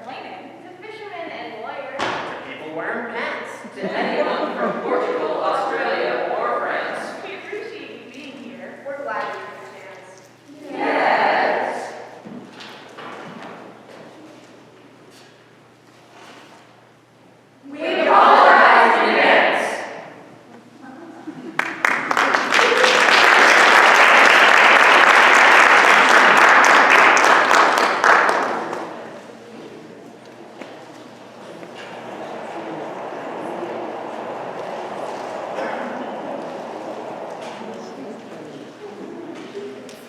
complaining. To fishermen and lawyers. To people wearing pants. To anyone from Portugal, Australia, or France. We appreciate you being here. We're glad you had a chance. Yes. We apologize in advance.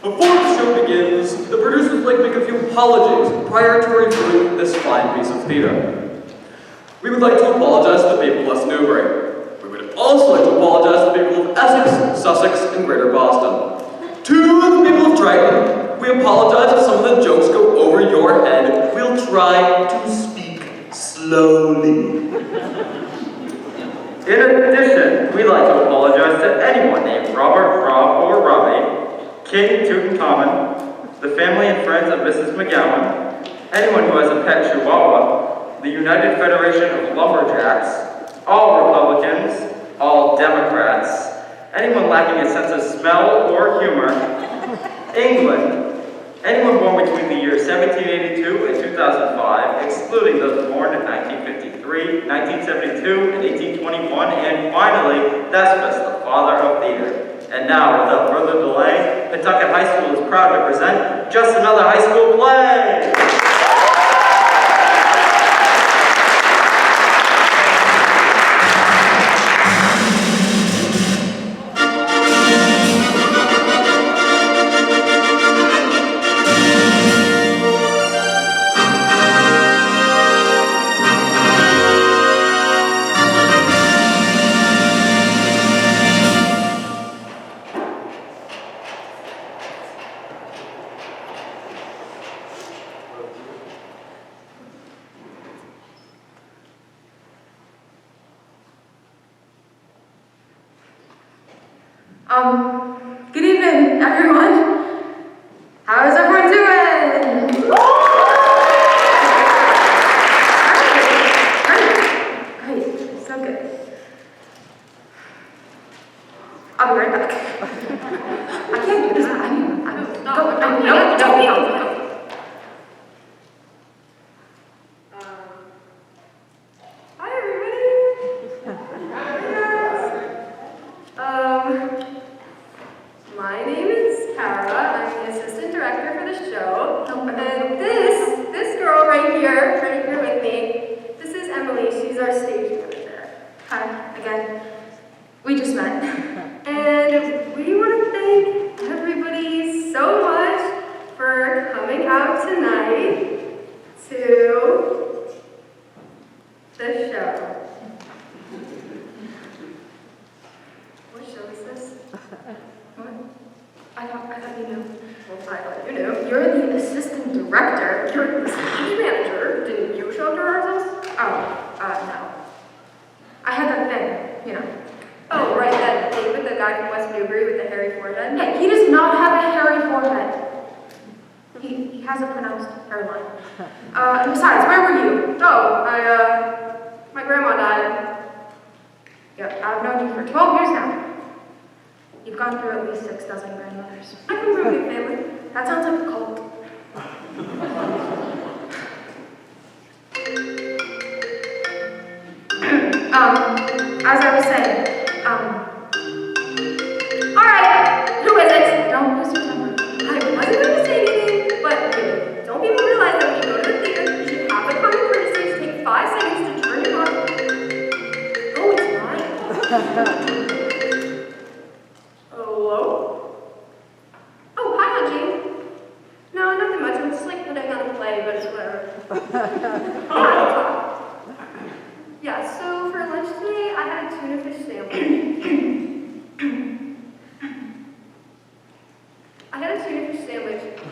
Before the show begins, the producers would like to make a few apologies prior to reviewing this fine piece of theater. We would like to apologize to the people of West Newbury. We would also like to apologize to the people of Essex, Sussex, and Greater Boston. To the people of Triton, we apologize if some of the jokes go over your head. We'll try to speak slowly. In addition, we'd like to apologize to anyone named Robert, Rob, or Robbie, King Tutankhamun, the family and friends of Mrs. McGowan, anyone who has a pet chihuahua, the United Federation of Lumberjacks, all Republicans, all Democrats, anyone lacking a sense of smell or humor, England, anyone born between the years 1782 and 2005, excluding those born in 1953, 1972, and 1821, and finally, Thespis, the father of theater. And now, without further delay, Pentucket High School is proud to present Just Another High School Play! Good evening, everyone. How is everyone doing? Great, so good. I'll be right back. I can't do this. Hi, everybody. My name is Kara. I'm the assistant director for the show. And this girl right here with me, this is Emily. She's our stage manager. Hi, again. We just met. And we want to thank everybody so much for coming out tonight to the show. What show is this? What? I thought you knew. Well, I thought you knew. You're the assistant director. You're the stage manager. Didn't you show up to rehearsals? Oh, no. I had that thing, you know. Oh, right, that thing with the guy from West Newbury with the hairy forehead? Yeah, he does not have a hairy forehead. He has a pronounced hairline. And besides, where were you? Oh, my grandma died. Yeah, I've known you for 12 years now. You've gone through at least 6 dozen grandmothers. I come from a big family. That sounds like a cult. As I was saying, alright, who is it? Don't lose your temper. I wasn't going to say anything, but don't people realize that when you go to the theater, you should have the common courtesy to take 5 seconds to turn your on? Oh, it's mine. Hello? Oh, hi, Auntie. No, nothing much. I'm just like putting on a play, but it's whatever. Yeah, so for lunch today, I had a tuna fish sandwich.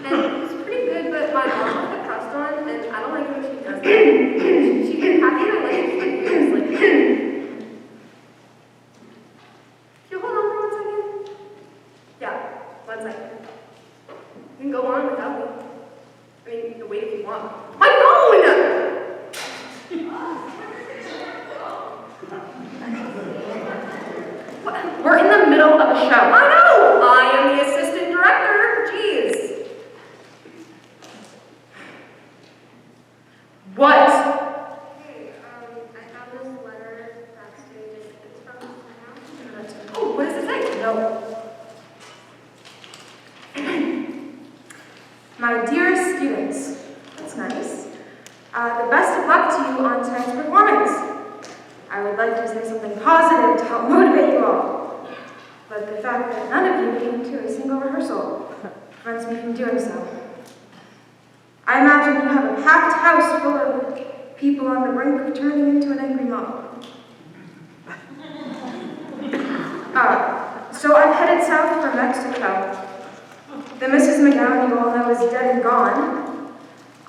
And it was pretty good, but my mom put the crust on, and I don't like when she does that. She's been packing my lunch for years, like, can you hold on for 1 second? Yeah, 1 second. You can go on without me. I mean, you can wait if you want. My phone! What? Hey, I found this letter backstage. It's from Sam. Oh, what does it say? No. My dear students, that's nice. The best of luck to you on tonight's performance. I would like to say something positive to help motivate you all. But the fact that none of you came to a single rehearsal prevents me from doing so. I imagine you have a packed house full of people on the brink of turning into an angry mob. So I've headed south for Mexico. The Mrs. McGowan you all know is dead and gone.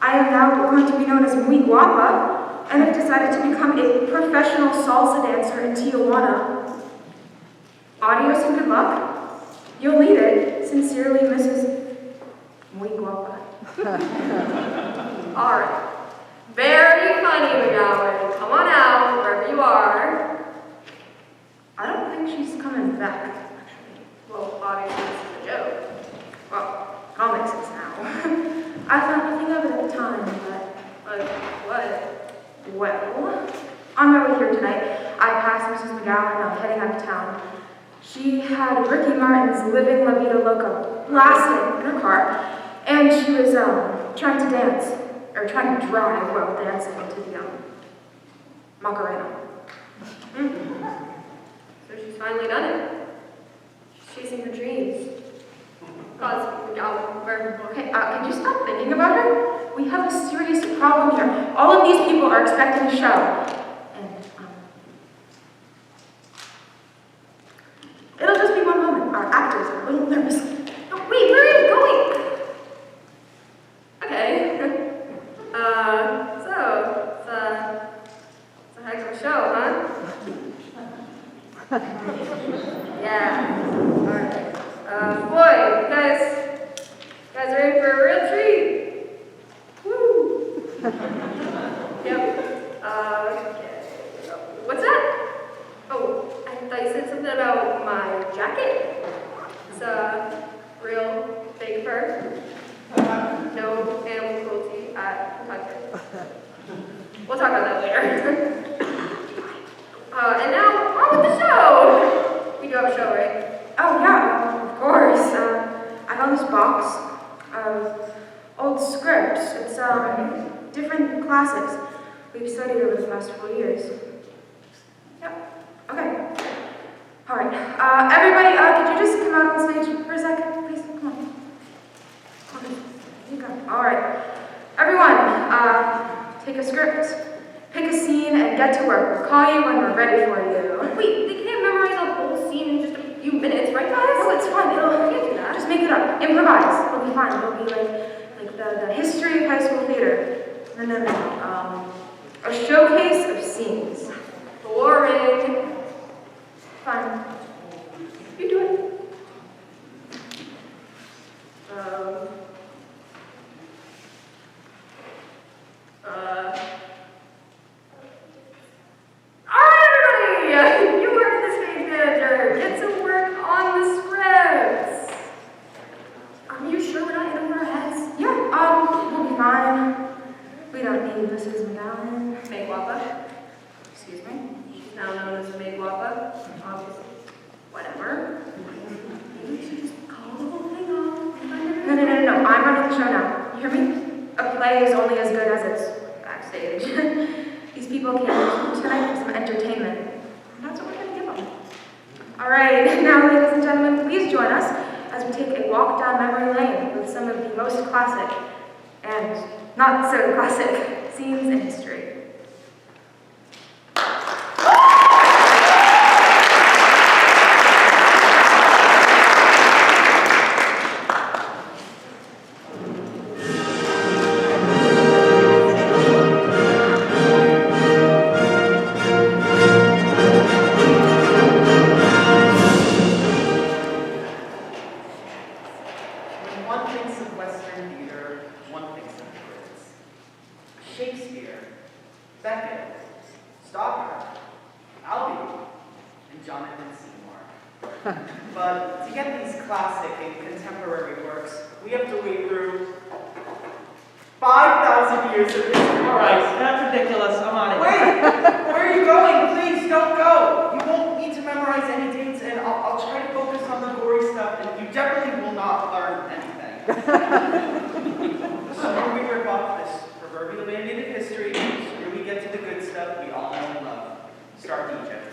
I am now going to be known as Muy Guapa, and have decided to become a professional salsa dancer in Tijuana. Adios and good luck. You'll need it. Sincerely, Mrs. Muy Guapa. All right. Very funny, McGowan. Come on out, wherever you are. I don't think she's coming back, actually. Well, obviously this is a joke. Well, I'll make sense now. I thought nothing of it at the time, but What? well, on my way here tonight, I passed Mrs. McGowan heading out of town. She had Ricky Martin's Living La Vida Loca blasting in her car, and she was trying to dance, or trying to drive while dancing to the Macarena. So she's finally done it. She's chasing her dreams. Godspeed, McGowan. Okay, could you stop thinking about her? We have a serious problem here. All of these people are expecting a show. And, it'll just be one moment. Our actors are a little nervous. Oh, wait, where are you going? Okay. It's a heck of a show, huh? Yeah. Alright. Boy, you guys are in for a real treat. Woo! Yep. Okay. What's that? Oh, I thought you said something about my jacket. It's real fake fur. No animal cruelty at Pentucket. We'll talk about that later. And now, on with the show! We do have a show, right? Oh, yeah, of course. I found this box of old scripts. It's, different classics we've studied over the past 4 years. Yep. Okay. All right. Everybody, could you just come out on stage for a second, please? Come on. Okay. Here you go. All right. Everyone, take a script, pick a scene, and get to work. We'll call you when we're ready for you. Wait, they can't memorize a whole scene in just a few minutes, right, guys? No, it's fine. You can't do that. Just make it up. Improvise. It'll be fine. It'll be like the history of high school theater. No. A showcase of scenes. Boring. Fine. You do it. Alright, everybody! You are the stage manager. Get to work on the scripts. Are you sure we're not in over our heads? Yeah, we'll be fine. We don't need Mrs. McGowan. Meg Wappa. Excuse me? She's now known as Meg Wappa. Obviously. Whatever. Maybe we should just call the whole thing off. No. I'm running the show now. You hear me? A play is only as good as its backstage. These people came tonight for some entertainment. That's what we're going to give them. All right, now, ladies and gentlemen, please join us as we take a walk down memory lane with some of the most classic and not so classic scenes in history. When one thinks of Western theater, one thinks of words. Shakespeare, Beckett, Stoddard, Albee, and Jonathan Seymour. But to get these classic and contemporary works, we have to wade through 5,000 2,000 years of history. All right, that's ridiculous. I'm on it. Wait! Where are you going? Please, don't go! You won't need to memorize any dates, and I'll try to focus on the gory stuff, and you definitely will not learn anything. The sooner we rip off this proverbial band-aid of history, the sooner we get to the good stuff we all know and love. Start in Egypt.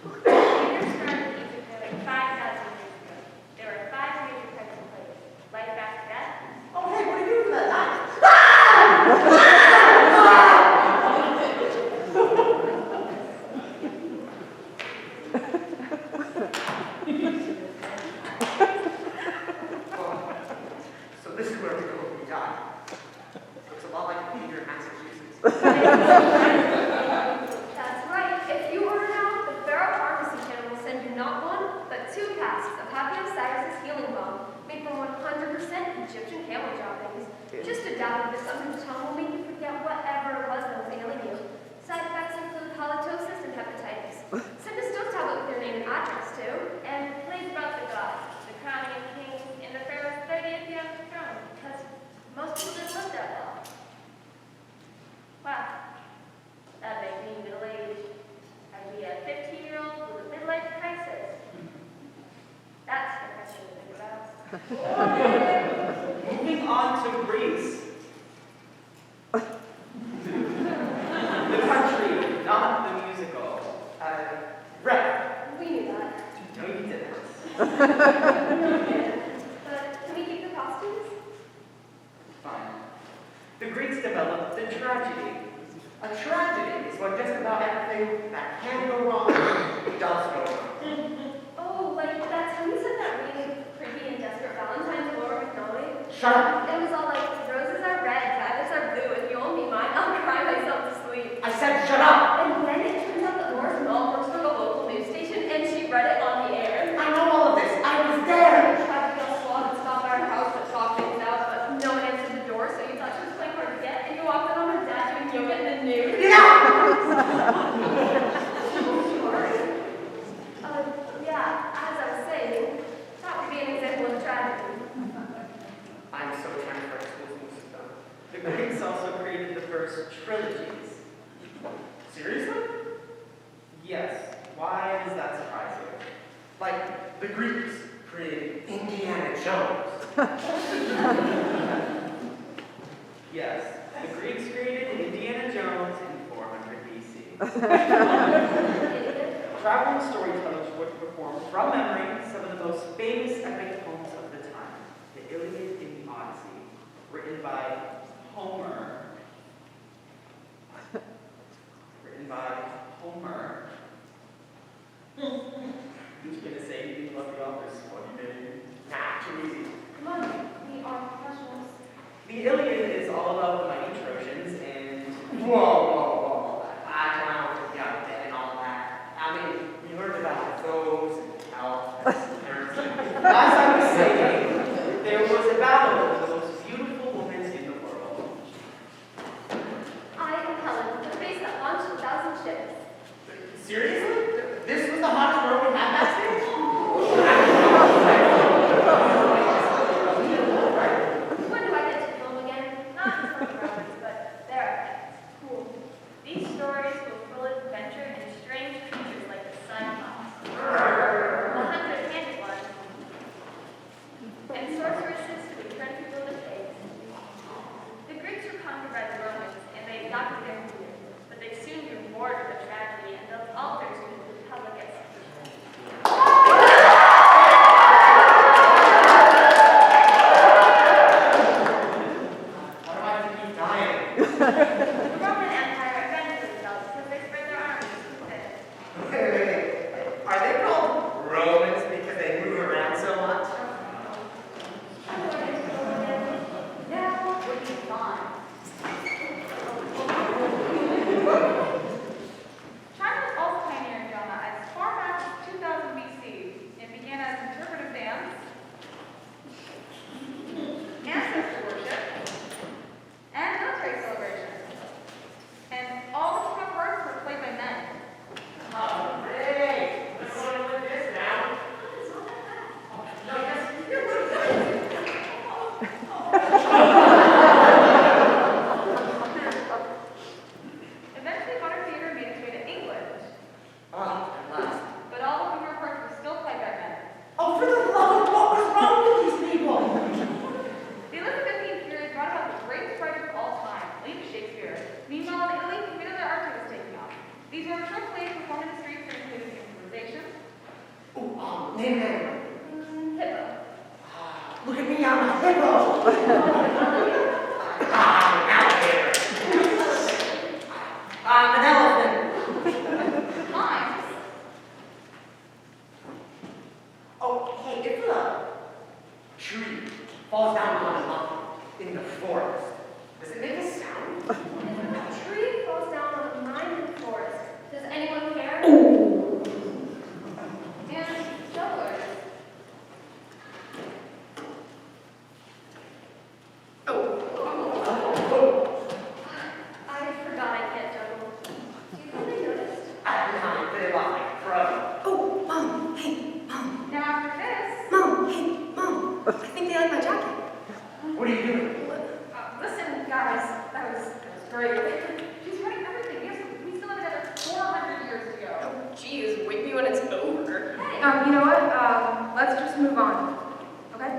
Leaders started in Egypt nearly 5,000 years ago. There were 5 major present places: life after death. Oh, hey, what are you doing for that night? So this is where we go when we die. Looks a lot like Peter in Massachusetts. That's right. If you order now, the Pharaoh Pharmacy Channel will send you not one, but 2 packs of Happy Osiris's healing balm, made from 100% Egyptian camel droppings. Just a dab of this under the tongue will make you forget whatever it was that was ailing you. Side effects include halitosis and hepatitis. Send a stove tablet with your name and address too. And please about the gods, the crowning of kings, and the Pharaoh's 30th year on the throne, because most people didn't live that long. Wow, that makes me middle-aged. I'd be a 15-year-old with a midlife crisis. That's the question to think about. Moving on to Greece. The country, not the musical. Right. We knew that. No, you didn't. But can we keep the costumes? Fine. The Greeks developed the tragedy. A tragedy is when just about everything that can go wrong does go wrong. Oh, like that time you said that really creepy and desperate Valentine's Laura McNally? Shut up! It was all like, roses are red, violets are blue, if you won't be mine, I'll cry myself to sleep. I said shut up! And then it turns out that Laura's mom works for the local news station, and she read it on the air. I know all of this. I was there! We tried to get a squad and stop by her house to talk things out, but no one answered the door, so you thought she was playing hard to get, and you walked in on her dad doing yoga in the nude. Yeah! Yeah, as I was saying, that would be an example of tragedy. I'm so transferred to this musical. The Greeks also created the first trilogies. Seriously? Yes. Why does that surprise you? Like, the Greeks created Indiana Jones. Yes, the Greeks created Indiana Jones in 400 BC. Traveling storytellers would perform from memory some of the most famous epic poems of the time. The Iliad and the Odyssey, written by Homer. Written by Homer. Who's gonna say he didn't love the author's funny name? Nah, too easy. Come on, we are professionals. The Iliad is all about the mighty Trojans and whoa. I don't forget that and all that. I mean, we learned about those and Alphas. As I was saying, there was a battle of the most beautiful woman in the world. I am Helen, the face that launched 1,000 ships. Seriously? This was the hottest girl we had backstage? When do I get to film again? Not in 20 hours, but there are effects. Cool. These stories were full of adventure and strange creatures like the Cyclops, a 100-handed one, and sorceresses who would turn people to pigs. The Greeks were conquered by the Romans, and they adopted their fear, but they soon grew bored of the tragedy and built altars to the public execution. Why do I have to keep dying? The Roman Empire eventually fell because they spread their armies too thin. Wait. Are they called Romans because they move around so much? Now would be fine. These are short plays performed in the streets for including improvisation. Name. Hippo. Look at me, I'm a hippo. I'm an alligator. I'm an elephant. Mimes. Oh, hey, if a tree falls down on a mountain in the forest, does it make a sound? If a tree falls down on a mine in the forest, does anyone care? And jugglers. I forgot I can't juggle. Do you think they noticed? I'm not a bit of a pro. Oh, Mom, hey, Mom, Now after this, Mom, hey, Mom. I think they like my jacket. What are you doing? listen, guys, that was great. She's writing everything. Yes, we still have another 400 years to go. Oh, geez, wake me when it's over. Hey, You know what? Let's just move on. Okay?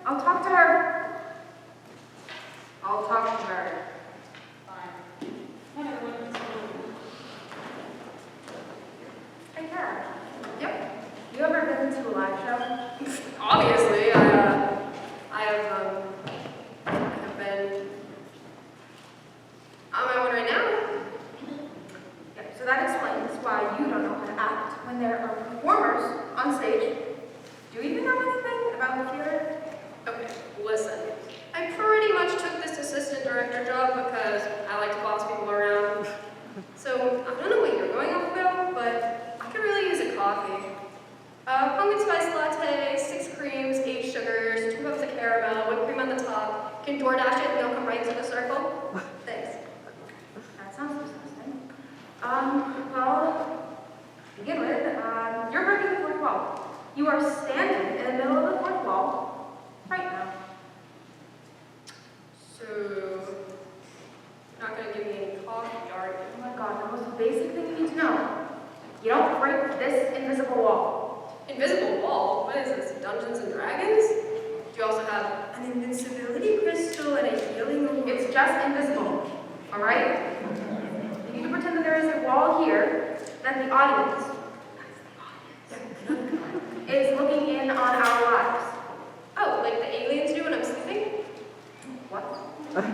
I'll talk to her. I'll talk to her. fine. Whatever. Hey, Kara. Yep. You ever been to a live show? Obviously, I have been. I'm at one right now. Yep. So that explains why you don't know how to act when there are performers on stage. Do you even know anything about the theater? Okay, listen. I pretty much took this assistant director job because I like to boss people around. So I don't know what you're going off about, but I could really use a coffee. Pumpkin spice latte, 6 creams, 8 sugars, 2 cups of caramel, whipped cream on the top. Can DoorDash it and it'll come right into the circle? Thanks. That sounds disgusting. Well, to begin with, you're breaking the fourth wall. You are standing in the middle of the fourth wall right now. So, you're not gonna give me any coffee, are you? Oh my god, the most basic thing you need to know. You don't break this invisible wall. Invisible wall? What is this, Dungeons and Dragons? Do you also have an invincibility crystal and a healing orb? It's just invisible, alright? You need to pretend that there is a wall here that the audience is looking in on our lives. Oh, like the aliens do when I'm sleeping? What? What?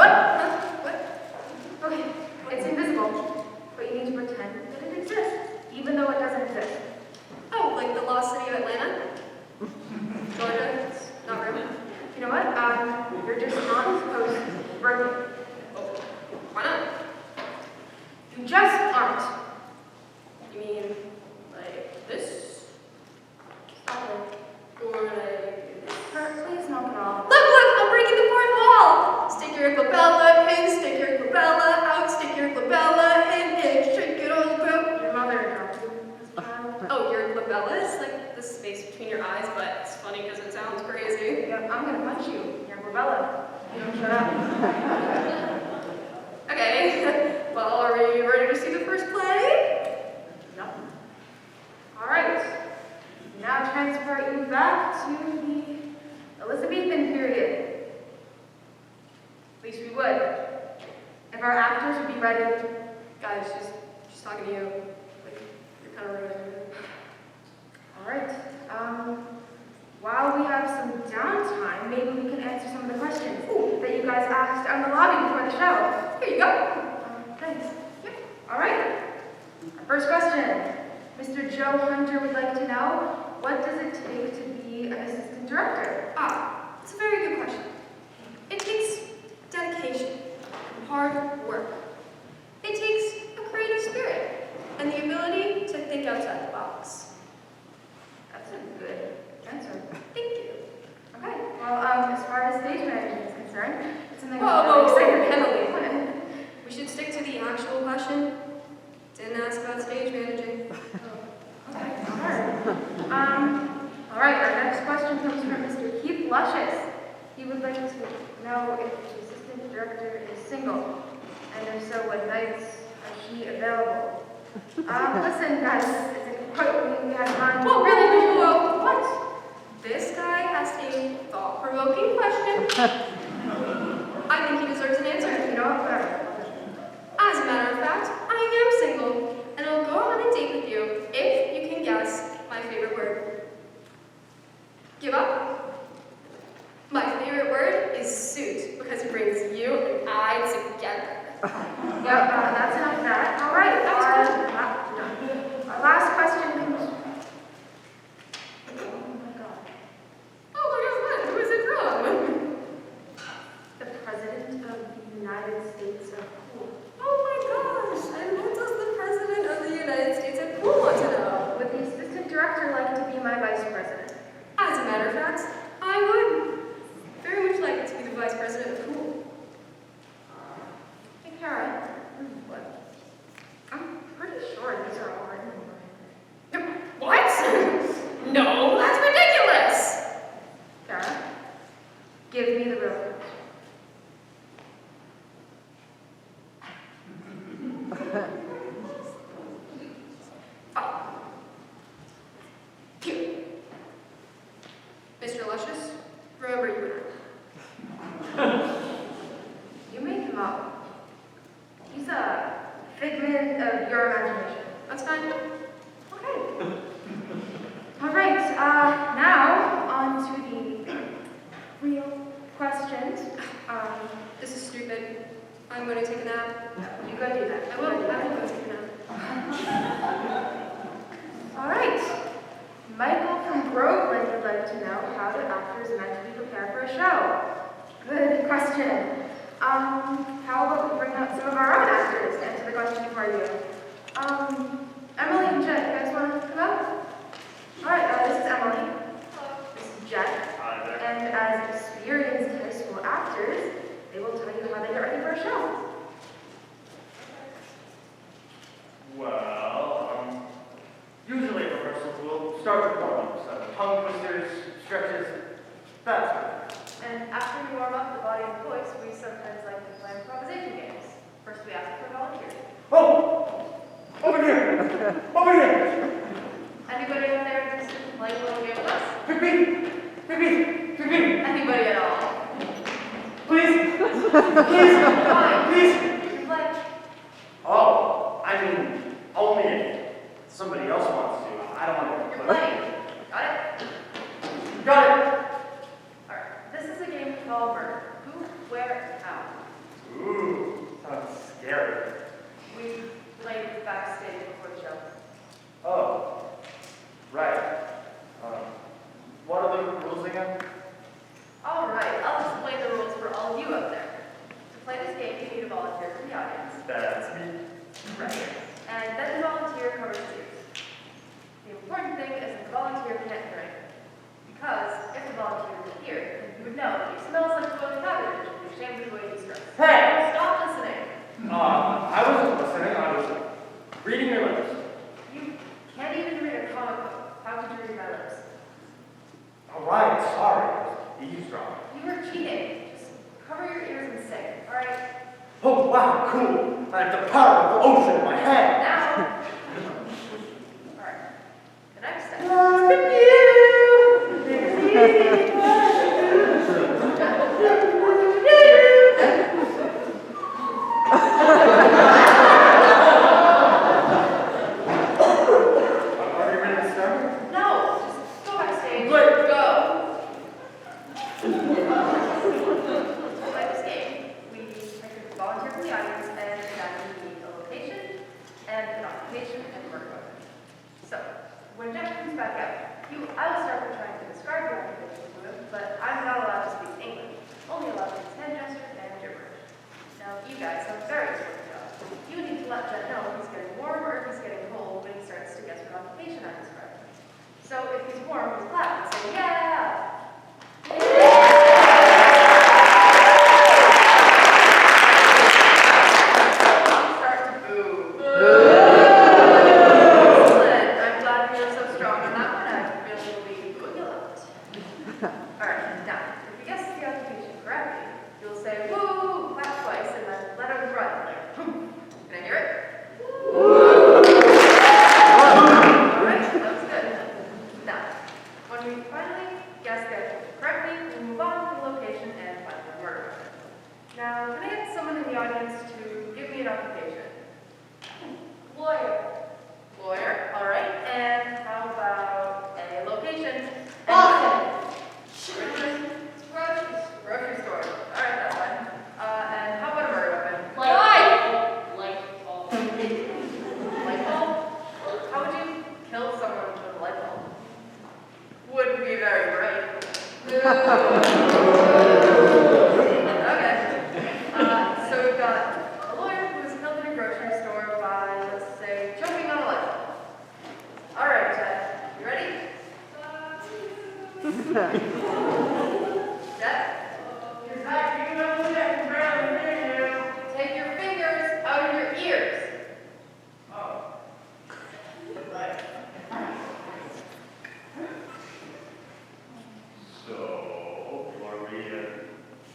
Huh? What? Okay, it's invisible, but you need to pretend that it exists, even though it doesn't exist. Oh, like the lost city of Atlanta? Georgia? It's not real. You know what? You're just not supposed to break it. Oh, why not? You just aren't. You mean, like this? Stop it. Or like this? Kurt, please knock it off. Look, I'm breaking the fourth wall! Stick your glabella in, stick your glabella out, stick your glabella in, shake it all about. Your mother dropped you as a child. Oh, your glabella is like the space between your eyes, but it's funny because it sounds crazy. Yep, I'm gonna punch you. You're Rubella. You don't shut up. Okay, well, are we ready to see the first play? Yep. Alright. Now transport you back to the Elizabethan period. At least we would. If our actors would be ready. Guys, she's talking to you. Like, you're kind of rude. Alright. While we have some downtime, maybe we can answer some of the questions that you guys asked out in the lobby before the show. Here you go. Thanks. Yep. Alright. Our first question. Mr. Joe Hunter would like to know, what does it take to be an assistant director? It's a very good question. It takes dedication, hard work. It takes a creative spirit and the ability to think outside the box. That's a good answer. Thank you. Okay. Well, as far as stage management is concerned, it's something Whoa, excited. Emily. We should stick to the actual question. Didn't ask about stage managing. Okay, sure. All right, our next question comes from Mr. Keith Luscious. He would like to know if the assistant director is single, and if so, what nights are she available? Listen, guys, it's a quote we had in mind. Whoa, Really, whoa. What? This guy asked a thought-provoking question. I think he deserves an answer. You know what? Whatever. As a matter of fact, I am single. That's enough of that. All right, our last question comes. Oh my God. Oh, look at that. Who is it from? The President of the United States of Cool. Oh my gosh. And what does the President of the United States of Cool want to know? Would the Assistant Director like to be my Vice President? As a matter of fact, I would very much like to be the Vice President of Cool. Hey, Kara. What? I'm pretty sure these are all written over. What? No, that's ridiculous. Kara, give me the real question. Here. Mr. Luscious, remember you and You make him up. He's a figment of your imagination. That's fine. Okay. All right. Now on to the real questions. This is stupid. I'm going to take a nap. You go do that. I will go take a nap. All right. Michael from Groveland would like to know how do actors mentally prepare for a show? Good question. How about we bring out some of our own actors to answer the question for you? Emily and Jet, you guys want to come up? All right, this is Emily. This is Jet. Hi there. And as experienced high school actors, they will tell you how they get ready for a show. Well, usually rehearsals will start with warm-ups, tongue twisters, stretches, that sort of thing. And after we warm up the body and voice, we sometimes like to play improvisation games. First, we ask for volunteers. Oh! Over here! Over here! Anybody out there just play a little game with us? Pick me! Pick me! Pick me! Anybody at all? Please! Please! Fine. Please! You can play. Oh, I mean, only if somebody else wants to. I don't want to You're play. playing. Got it? Got it! Alright. This is a game called Murder. Who, where, how. Ooh, sounds scary. We played backstage before the show. Oh, right. What are the rules again? Alright, I'll explain the rules for all of you up there. To play this game, you need a volunteer from the audience. That's me. Right. And then the volunteer covers his ears. The important thing is that the volunteer can't hear anything. Because if the volunteer could hear, you would know that he smells like boiled cabbage and you're ashamed of the way he strikes. Hey! Stop listening. I wasn't listening. I was reading your lips. You can't even read a comic book. How could you read my lips? All right, sorry. Eavesdropping. You were cheating. Just cover your ears and sing, alright? Oh, wow, cool. I have the power of the ocean in my hand. Now. Alright. The next step. Are you ready to start? No, just go backstage. Wait. Go. To play this game, we pick a volunteer from the audience and that we need a location and an occupation and work weapon. So, when Jeff comes back out, I will start by trying to describe your occupation to him, but I'm not allowed to speak English. Only allowed to use hand gestures and gibberish. Now, you guys have very important jobs. You need to let Jeff know if he's getting warm or if he's getting cold when he starts to guess what occupation I'm describing. So if he's warm, he's clap and say, yeah! Start to boo. Excellent. I'm glad you're so strong on that one. I really will be booing Is that you over there can barely hear you? Take your fingers out of your ears. Oh. Right. So, are we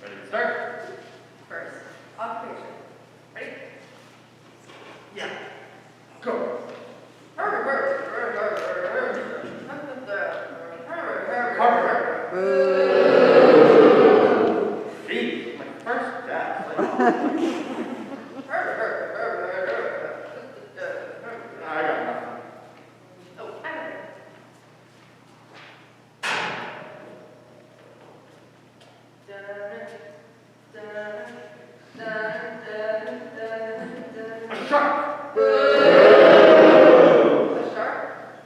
ready to start? First, occupation. Ready? Yeah. Go. Feet. My first death. I got nothing. Oh, I got it. A shark. A shark?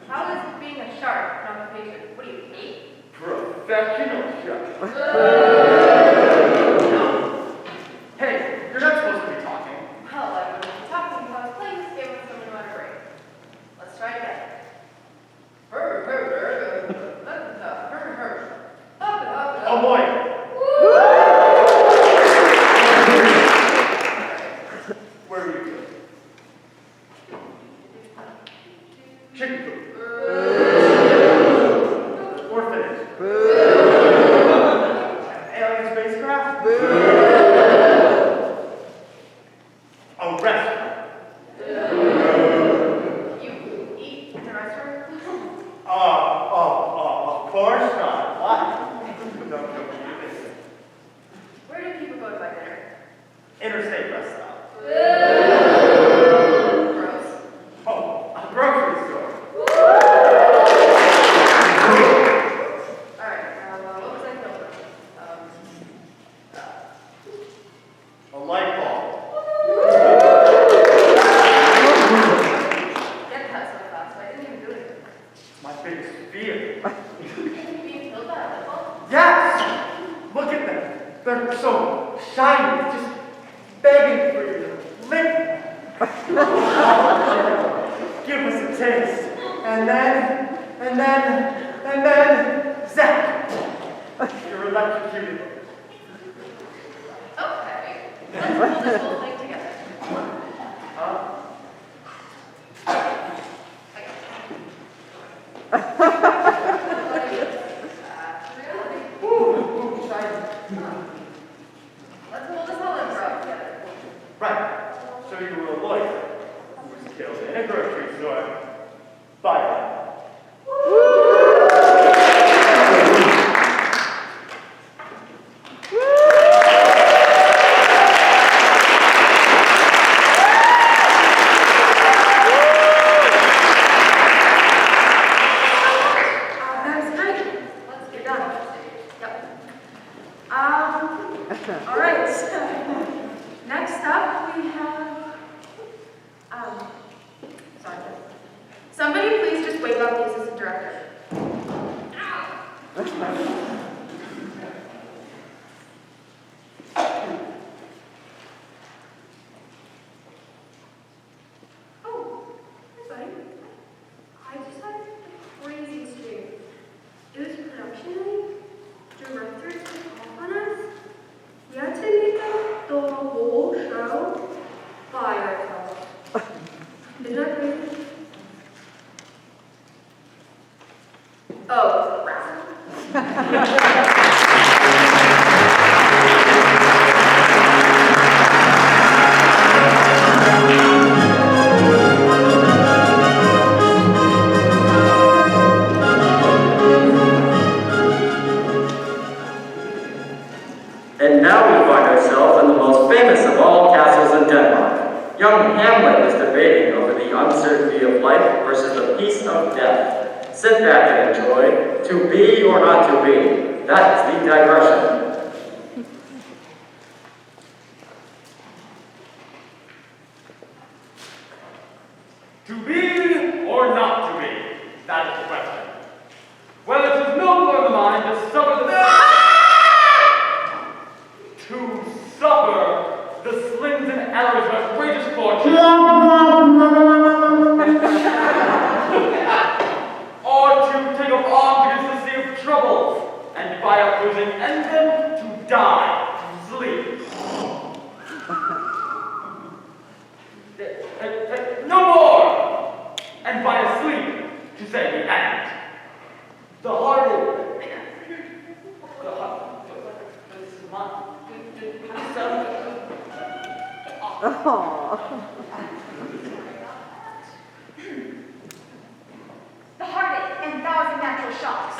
How is being a shark an occupation? What do you hate? Professional shark. Hey, you're not supposed to be talking. Hell, I wouldn't be talking if I was playing this game with someone who had a brain. Let's try it again. Oh boy. Where are you going? Chicken coop. Orphanage. Alien spacecraft. A restaurant. You eat in a restaurant? Of course not. Why? Don't you Where do people go to buy dinner? Interstate restaurant. Gross. Oh, a grocery store. Alright, what was I filming? A light bulb. Get that so fast, I didn't even do anything. My biggest fear. Being killed by a light bulb? Yes! Look at them. They're so shiny, just begging for you to lick them. Give us a taste. And then, zap! You're electrocuted. Okay, let's pull this whole thing together. Huh? Reality. Ooh, shiny. Let's pull this whole improv together. Right. So you were a lawyer who was killed in a grocery store by a That's great. Let's get done. Yep. All right. So next up we have, sorry. Somebody please just wake up the assistant director. Oh, hi, buddy. I just had a crazy stream. It was production night. Director took off on us. We had to make up the whole show by ourselves. Isn't that crazy? Oh, crap. And now we find ourselves in the most famous of all castles in Denmark. Young Hamlet is debating over the uncertainty of life versus the peace of death. Sit back and enjoy To Be or Not to Be. That is the digression. To be or not to be? That is the question. Well, it is nobler in the mind to suffer the slings and arrows of our greatest fortune. Or to take up arms against the sea of troubles. No more! And by asleep, to say the end. The hearted. The heart. The heartache and thousand natural shocks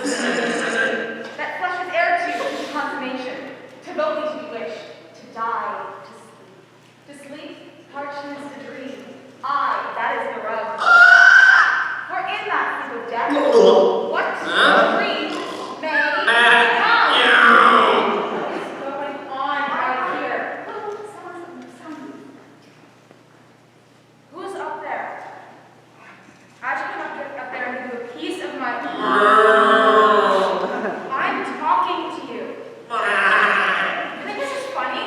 that flushes air to consummation, to vote to be wished, to die, to sleep, harshness to dream. Aye, that is the rub. For in that sleep of death, what dream may come is going on right here. Who's up there? I just cannot get up there and give you a piece of my I'm talking to you. You think this is funny?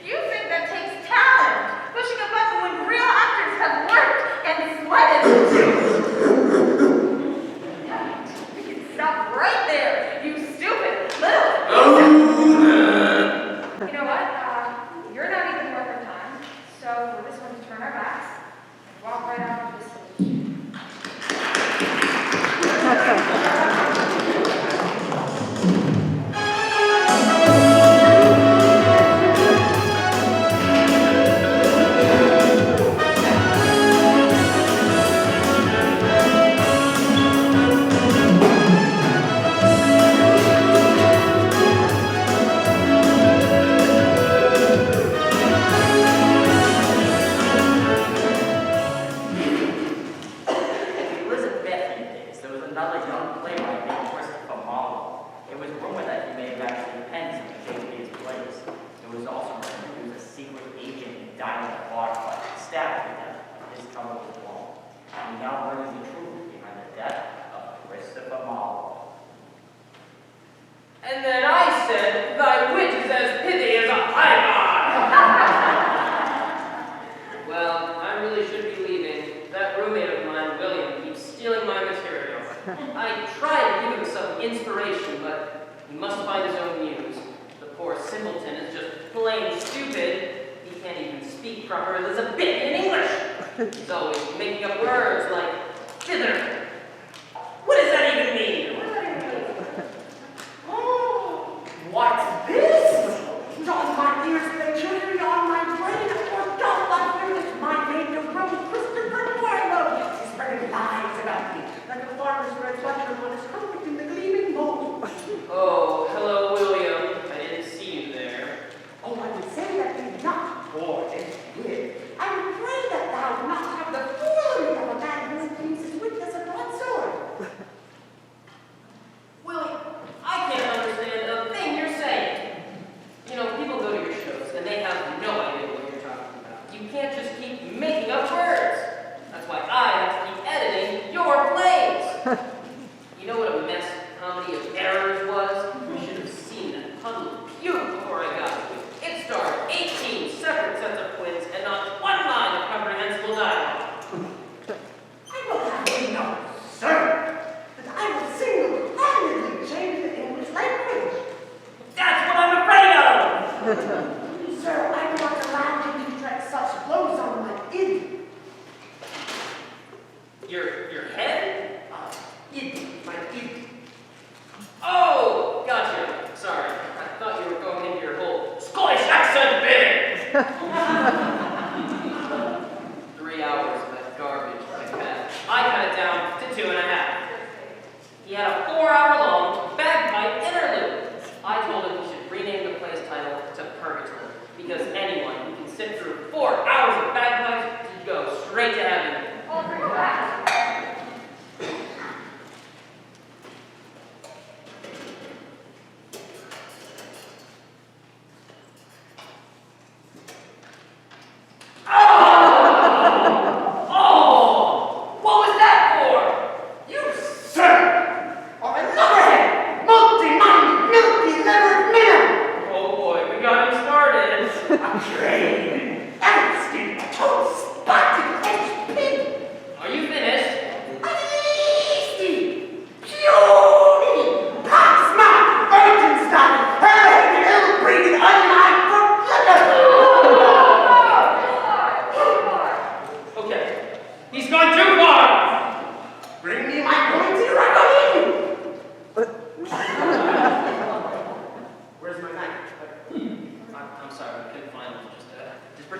You think that takes talent, pushing a button when real actors have worked and sweated. You can stop right there, you stupid little. You know what? You're not even worth our time, so we're just going to turn our backs and walk right out of this stage. Elizabethan days, there was another young playwright named Christopher Marlowe. It was rumored that he made actually pens in Shakespeare's plays. It was also rumored he was a secret agent in Diamond Bar, but stabbed to death when his cover was blown. He now brings the truth behind the death of Christopher Marlowe. And then I said, thy wit is as pithy as a highbar. Well, I really should be leaving. That roommate of mine, William, keeps stealing my material. I try to give him some inspiration, but he must find his own muse. The poor simpleton is just plain stupid. He can't even speak proper Elizabethan English. He's always making up words like thither. What does that even mean? Oh, what's this? On my ears, the children on my brain, or don't like this, my name to Rome, Christopher Marlowe. He's spreading lies about me, like a farmer's red butler on his carpet in the gleaming mold. Oh, hello, William. I didn't see you there. Oh, I would say that thee not, or if he did. I would pray that thou not have the foolery of a man who claims his witness a broadsword. William, I can't understand a thing you're saying. You know, people go to your shows and they have no idea what you're talking about. You can't just keep making up words. That's why I have to keep editing your plays. You know what a mess comedy of errors was? You should have seen that puddle of puke before I got to it. It starred 18 separate sets of twins and not one line of comprehensible dialogue. I will have you know, sir, that I will single-handedly change the English language. That's what I'm afraid of! Sir, I will not allow you to direct such blows on my id. Your head? Id, my id. Oh, gotcha. Sorry. I thought you were going into your whole Scottish accent bit. 3 hours of that garbage like that. I cut it down to 2.5. He had a 4-hour-long bagpipe interlude. I told him he should rename the play's title to Purgatory, because anyone who can sit through 4 hours of bagpipes should go straight to heaven. All for your back. Oh! What was that for? You, sir, are a knucklehead, multi-minded, milky-livered man. Oh boy, we got him started. A train.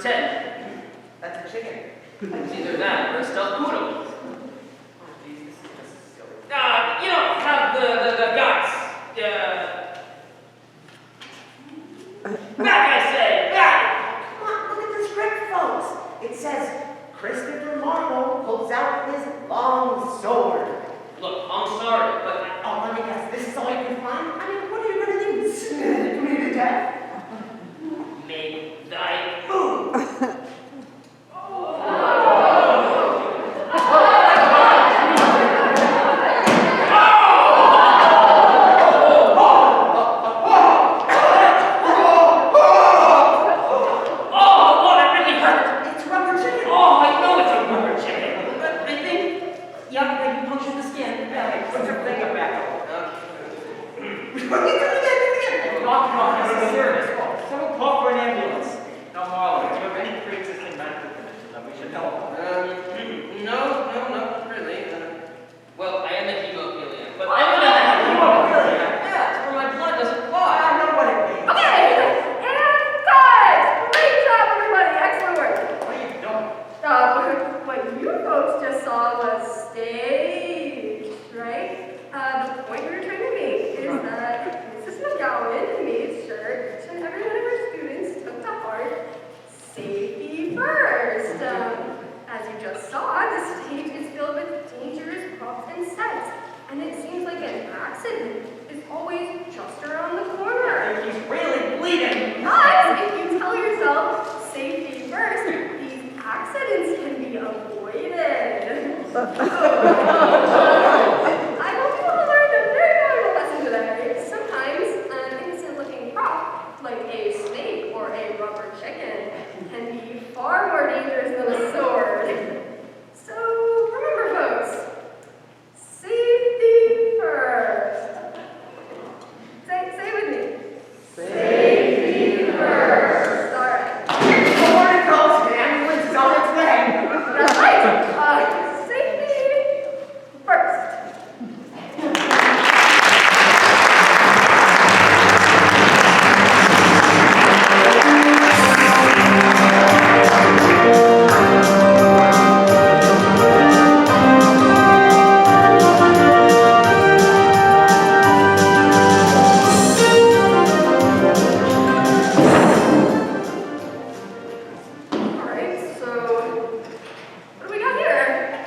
pretend. That's a chicken. It's either that or a stuffed poodle. Oh, geez, this is just silly. Have the guts. Back, I say, back! Come on, look at the script, folks. It says, Christopher Marlowe pulls out his long sword. Look, I'm sorry, but Oh, let me guess, this is all you can find? I mean, what are you gonna do? Snick me to death? make thy move. Oh, that really hurt. It's rubber chicken. Oh, I know it's a rubber chicken. But I think, yeah, you punctured the skin. Put your finger back up. What are you doing again? Knock, knock, this is serious. Someone call for an ambulance. Now, Marlon, do you have any pre-existing medical conditions that we should know? No, not really. Well, I am a hemophiliac, but I other know than that, hemophiliac. yeah, it's where my blood doesn't I fly. know what it means. Okay, and guys, great job, everybody. Excellent work. What are you doing? What you folks just saw was staged, right? The point we were trying to make is that Mrs. McGowan made sure each and every one of her students took to heart safety first. As you just saw, the stage is filled with dangerous props and sets, and it seems like an accident is always just around the corner. He's really bleeding. But if you tell yourself safety first, these accidents can be avoided. I hope you all learned a very valuable lesson today. Sometimes an innocent-looking prop, like a snake or a rubber chicken, can be far more dangerous than a sword. So remember, folks, safety first. Say with me. Safety first. All right. Before it goes, the ambulance is on its way. That's right. Safety first. All right, so what do we got here?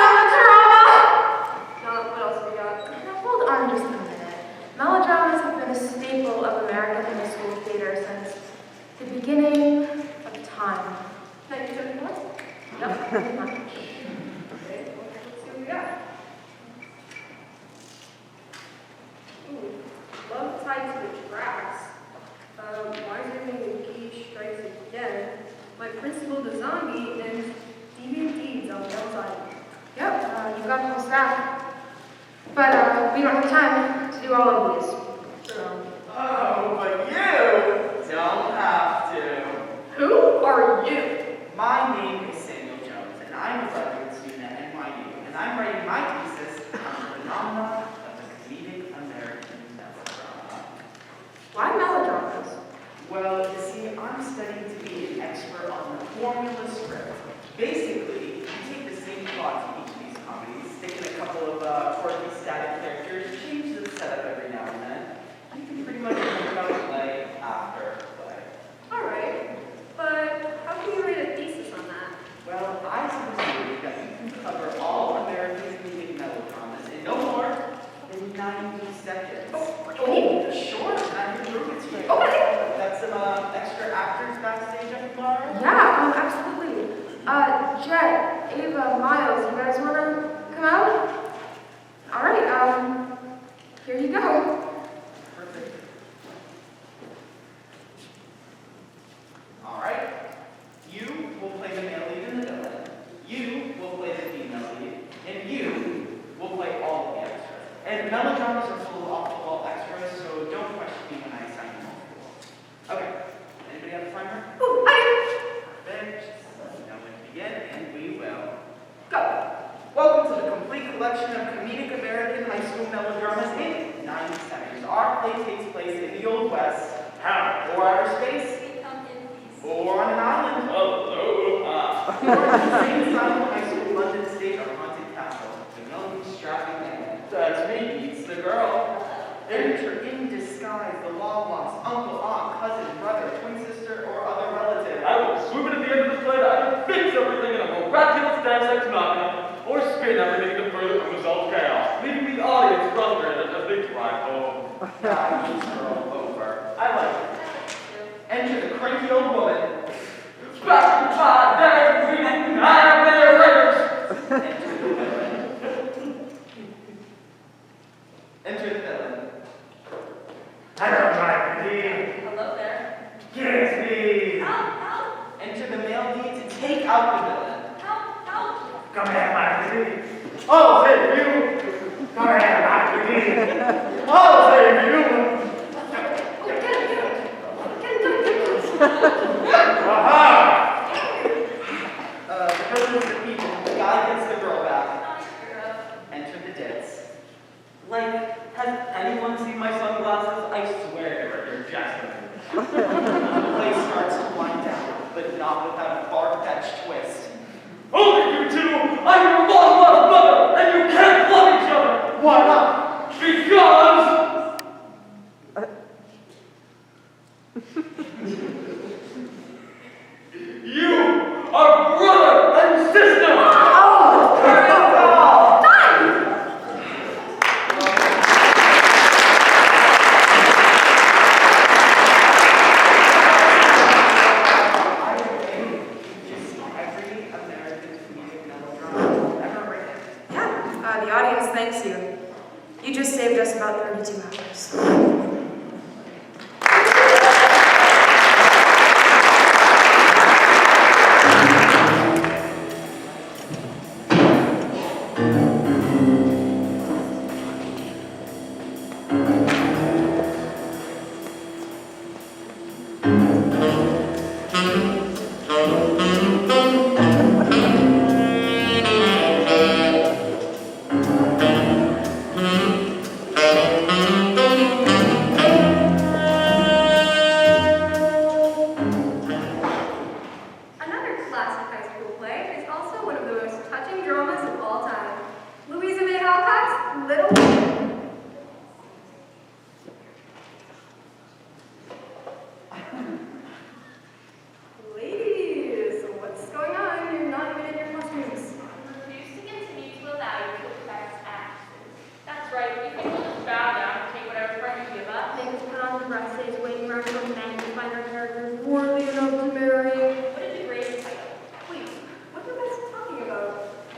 Melodrama! What else do we got? Now, hold on just a minute. Melodramas have been a staple of American high school theater since the beginning of time. 1974? Yep, pretty much. Okay, let's see what we got. Ooh, love tied to the tracks. Why is everything engaged strikes again? My principal, the zombie, and deviant deeds on the outside. Yep, you've got full staff. But we don't have time to do all of these. So, Oh, but you don't have to. Who are you? My name is Samuel Jones, and I'm a graduate student at NYU, and I'm writing my thesis on the phenomena of the comedic American melodrama. why melodramas? Well, you see, I'm studying to be an expert on the formula script. Basically, you take the same plot to each of these comedies, stick in a couple of quirky static characters, change the setup every now and then. You can pretty much think about play after play. All right, but how can you write a thesis on that? Well, I suppose that you can cover all American comedic melodramas in no more than 90 seconds. Oh, Sure, I can prove it to you. okay. Got some extra actors backstage I can borrow? Yeah, absolutely. Jet, Ava, Miles, you guys wanna come out? All right, here you go. Perfect. All right. You will play the male lead and the villain. You will play the female lead. And you will play all of the extras. And melodramas are full of off-the-wall extras, so don't question me when I assign them all. Okay. Anybody have a timer? Ooh, I Perfect. Now we can begin, and we will. go. Welcome to the complete collection of comedic American high school melodrama our play takes place in the Old West, or outer space, or on an island, Aloha. or the same asylum high school, London State, or haunted castle. The young, strapping man. That's me, meets the girl. Enter in disguise the long lost uncle, aunt, cousin, brother, twin sister, or other relative. I will swoop in at the end of this play to either fix everything in a miraculous dance ex machina, or spin everything into further unresolved chaos, leaving the audience frustrated as they drive home. God, this girl over. I like it. Enter the cranky old woman. Back to my day, reading, I am their raiders. Enter the villain. Enter the villain. Hello, my pretty. Hello there. Kiss me. Help! Enter the male lead to take out the villain. Help! Come here, my pretty. I'll save you. Come here, my pretty. I'll save you. Aha! The villain is the people. The guy gets the girl back. Nice girl. Enter the dance. Like, has anyone seen my sunglasses? I swear they're your Jasmine. The play starts to wind down, but not without a far-fetched twist. Only you two! I'm your long-lost mother, and you can't love each other! Why not? Because... you are brother and sister! Every American comedic melodrama ever written. Yeah, the audience thanks you. You just saved us about 32 hours. Another classic high school play is also one of the most touching dramas of all time. Louisa May Alcott's Little Women. Ladies, what's going on? You're not even in your costumes. Refuse to continue to allow you to affect actions. That's right, you can just bow down and take whatever friend you give us. Make us put on the dresses, waiting around for men to find our characters worthy enough to marry. What is the greatest title? Wait, what are you guys talking about?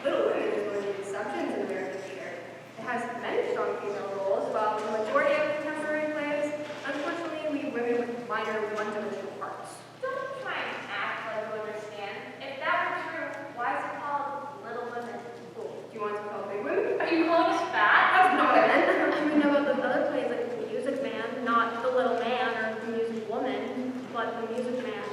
Little Women is one of the exceptions in American theater. It has many strong female roles, while the majority of contemporary plays, unfortunately, leave women with minor one-dimensional parts. Don't try and act like you understand. If that were true, why is it called Little Women? Cool. Do you want to call big women? Are you calling us fat? That's not what I meant. I mean about the other plays like The Music Man, not The Little Man or The Music Woman, but The Music Man.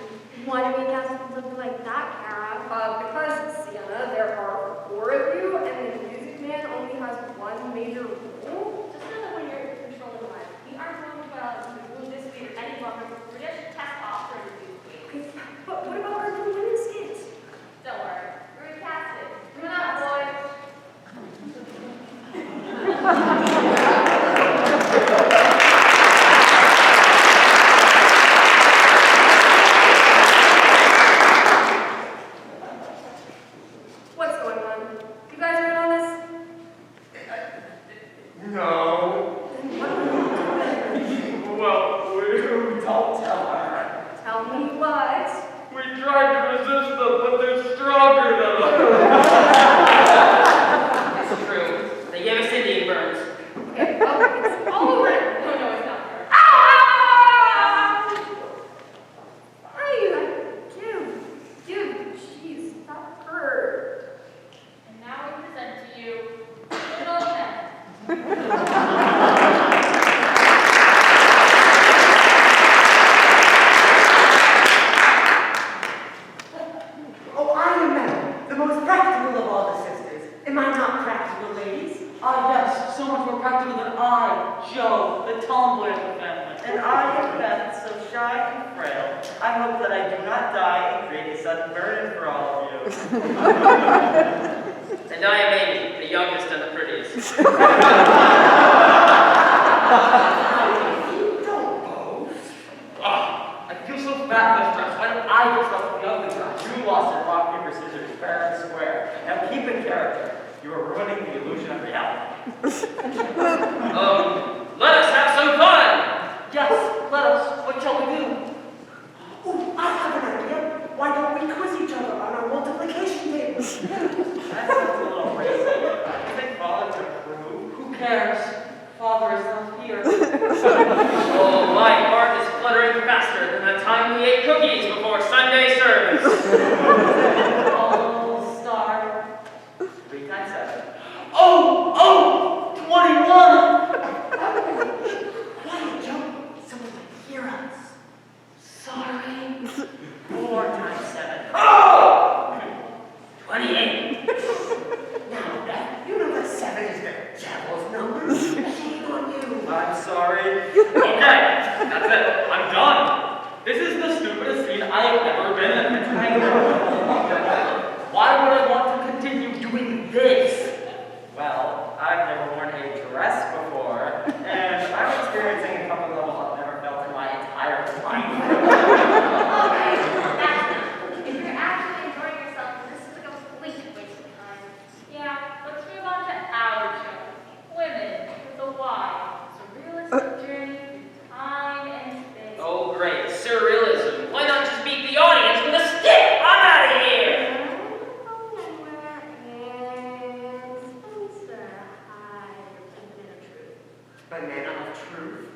Why do we cast something like that, Kara? Because, Sienna, there are 4 of you, and The Music Man only has one major role. Just know that when you're controlling life, we aren't going to remove this leader any longer. We're just testosterone induced. Okay, but what about our little women's skits? Don't worry, we're recasted. Coming up, boys. What's going on? You guys are in on this? No. Then what are we doing? Well, we don't tell her. Tell me what? We tried to resist them, but they're stronger than us. It's true. They gave us Indian burns. Okay, well, it's all over. Oh, no, it's not her. Jeez, that hurt. And now we present to you Little Men. Oh, I am Mel, the most practical of all the sisters. Am I not practical, ladies? Ah, yes, so much more practical larger than I, Joe, the tomboy of the family. And I am Beth, so shy and frail. I hope that I do not die and create a sudden burden for all of you. And I am Amy, the youngest and the prettiest. Don't boast. I feel so fat in this dress. Why did I get stuck with the ugly guy? You lost in rock, paper, scissors, fair and square. Now keep in character. You are ruining the illusion of reality. Let us have some fun! Yes, let us. What shall we do? Ooh, I have an idea. Why don't we quiz each other on our multiplication tables? That sounds a little crazy. You think Father could approve? Who cares? Father is not here. Oh, my heart is fluttering faster than the time we ate cookies before Sunday service. Oh, star. 3 times 7. Oh, 21! Quiet, Joe. Someone might hear us. Sorry. 4 times 7. Oh! 28. Now, Beth, you know that 7 is the devil's number. Shame on you. I'm sorry. Okay, that's it. I'm done. This is the stupidest scene I have ever been in. Why would I want to continue doing this? Well, I've never worn a dress before, and I'm experiencing a comfort level I've never felt in my entire life. Okay, that's enough. If you're actually enjoying yourself, this is a complete waste of time. Yeah, let's move on to our show. Women with a Y. It's a realistic journey through time and space. Oh, great. Surrealism. Why not just beat the audience with a stick? I'm out of here! Banana of truth.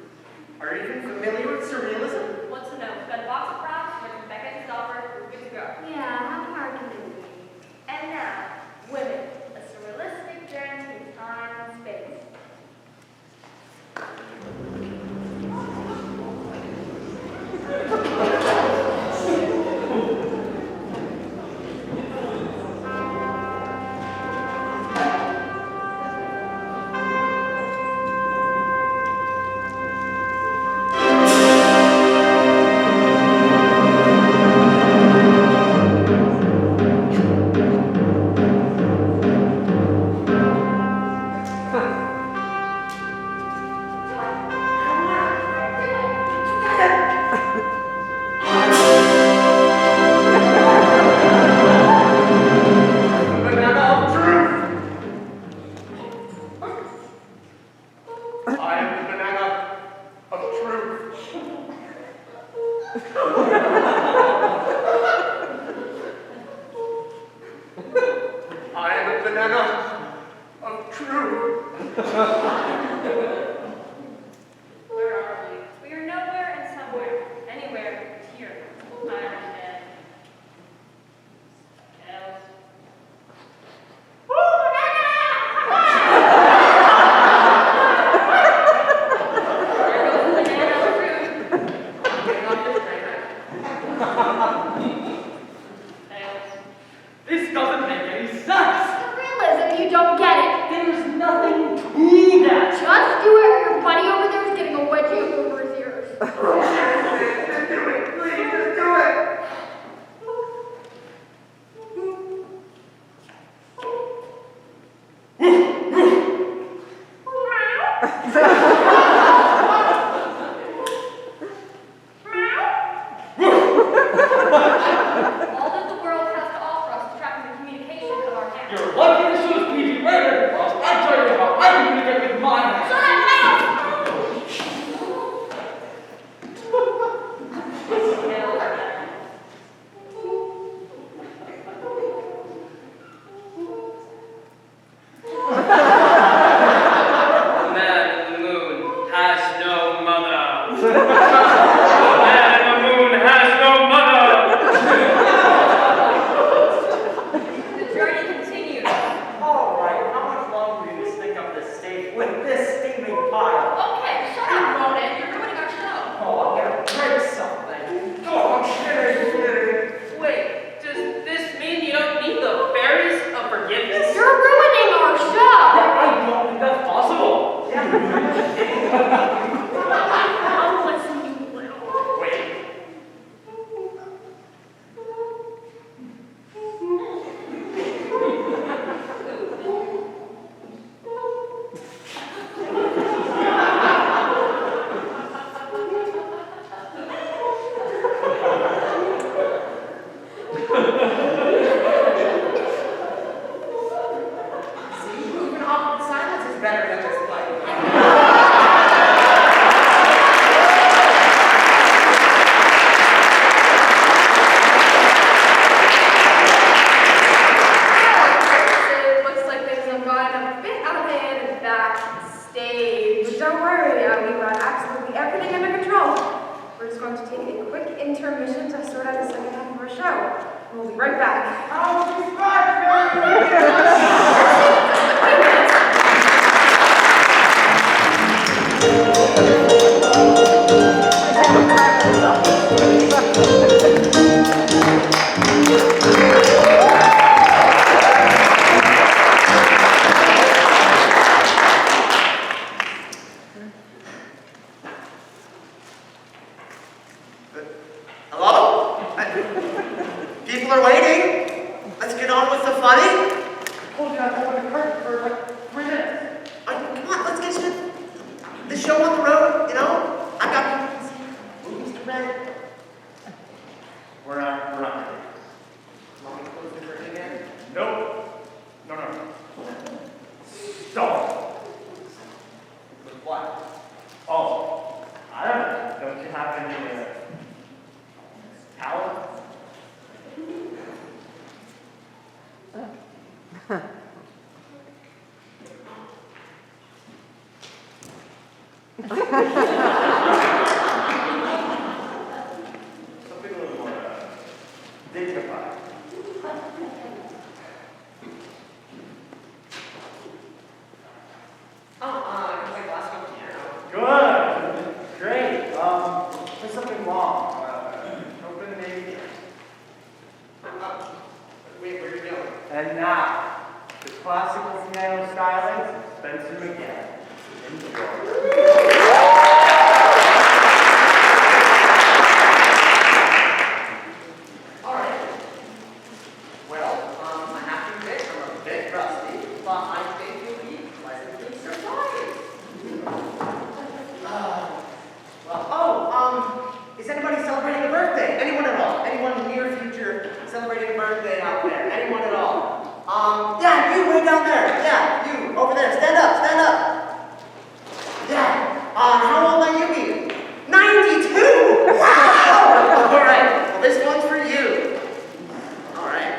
Are you even familiar with surrealism? What's to know? Got a box of props, with Pentucket and stopper, we're good to go. Yeah, how hard can it be? And now, women, a surrealistic journey through time and space. Banana of truth. I am the banana of truth. I am a banana of truth. Where are we? We are nowhere and somewhere. Anywhere but here. I understand. Else. There goes the banana of truth. Else. This doesn't make any sense. Surrealism, you don't get it. There's nothing to that. Just do it or your buddy over there is getting a wedgie up over his ears. Just do it, please, just do it. All that the world has to offer us is tracking the communication of our hands. You're lucky this was PG rated, or else I'd tell you how I communicate with mine. Shut up, Miles! The man in the moon has no mother. The man in the moon has no mother. The journey continues. All right, how much longer will you stink up this stage with this steaming pile? Okay, shut up, Ronan. You're ruining our show. Oh, I'm gonna break something. Oh, kidding. Wait, does this mean you don't need the fairies of forgiveness? You're ruining our show. I don't think that's possible. Yeah, Oh, listen, you little. Wait. See, moving off in silence is better than this play. It looks like things have gotten a bit out of hand backstage. But don't worry, we've got absolutely everything under control. We're just going to take a quick intermission to sort out the second half of our show. We'll be right back. I'll be back, baby! Just a few minutes. Hello? People are waiting. Let's get on with the funny. I told you I'd open the curtain for like 3 minutes. Come on, let's get the show on the road, you know? I got people to see movies to rent. We're not ready. Want me to close the curtain again? Nope. No. Stop. With what? Oh, I don't know. Don't you have any talent? Something a little more dignified. It's like last one piano. Good. Great. There's something wrong. Open maybe. Wait, where are you going? And now, the classical piano stylings of Spencer McGann. Enjoy. All right. Well, I have to admit, I'm a bit rusty, but I think you'll be pleasantly surprised. Is anybody celebrating a birthday? Anyone at all? Anyone near future celebrating a birthday out there? Anyone at all? Yeah, you way down there. Yeah, you over there. Stand up, stand up. Yeah. How old are you being? 92! Wow! All right. Well, this one's for you. All right.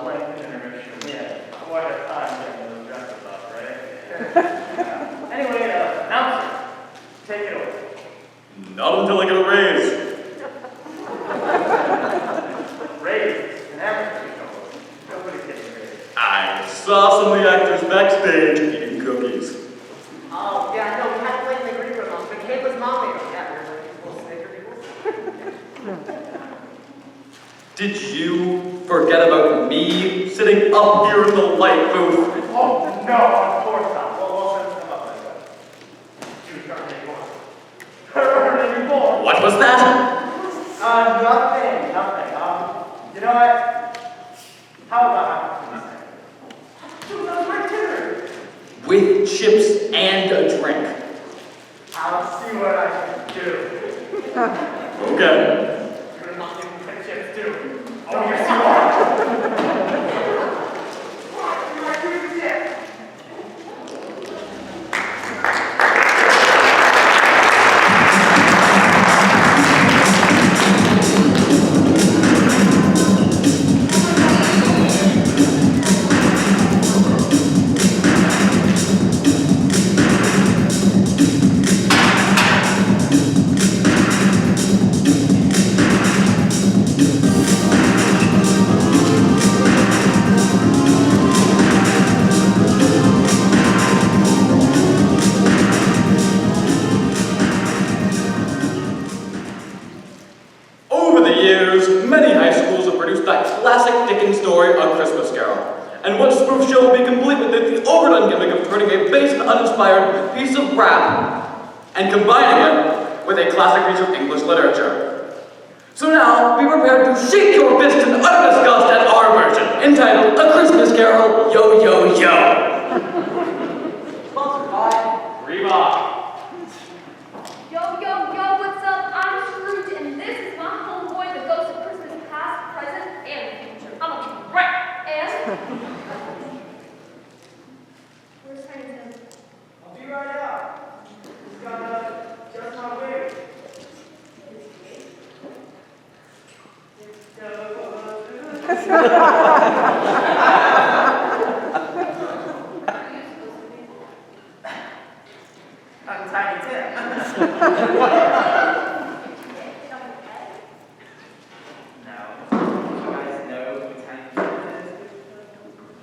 length of intermission. We had quite a time getting those dresses up, right? Not until I get a raise. Raise and everything. Nobody gets raised. I saw some of the actors backstage eating cookies. Oh, yeah, no, we had to play in the green room. Michaela's mom made them. Yeah, they're like little snickerdoodles. Did you forget about me sitting up here in the light booth? Oh, no, of course not. Well, let's come up like that. You trying anymore. Her anymore. What was that? Nothing. You know what? How about dude, that was my dinner. With chips and a drink. I'll see what I can do. Okay. You're not giving me chips too. Oh, yes, you are. What? You are doing chips. Over the years, many high schools have produced that classic Dickens story, A Christmas Carol. And what spoof show would be complete with the overdone gimmick of turning a base and uninspired piece of rap and combining it with a classic piece of English literature. So now, be prepared to shake your fist in utter disgust at our version, entitled A Christmas Carol, Yo Yo Yo. Sponsored by Reebok. Yo, yo, yo, what's up? I'm Scrooge, and this is my homeboy, the ghost of Christmas past, present, and future. I'm a keep it right. And where's Tiny Tim? I'll be right out. He's got just my way. I'm Tiny Tim. No. You guys know who Tiny Tim is?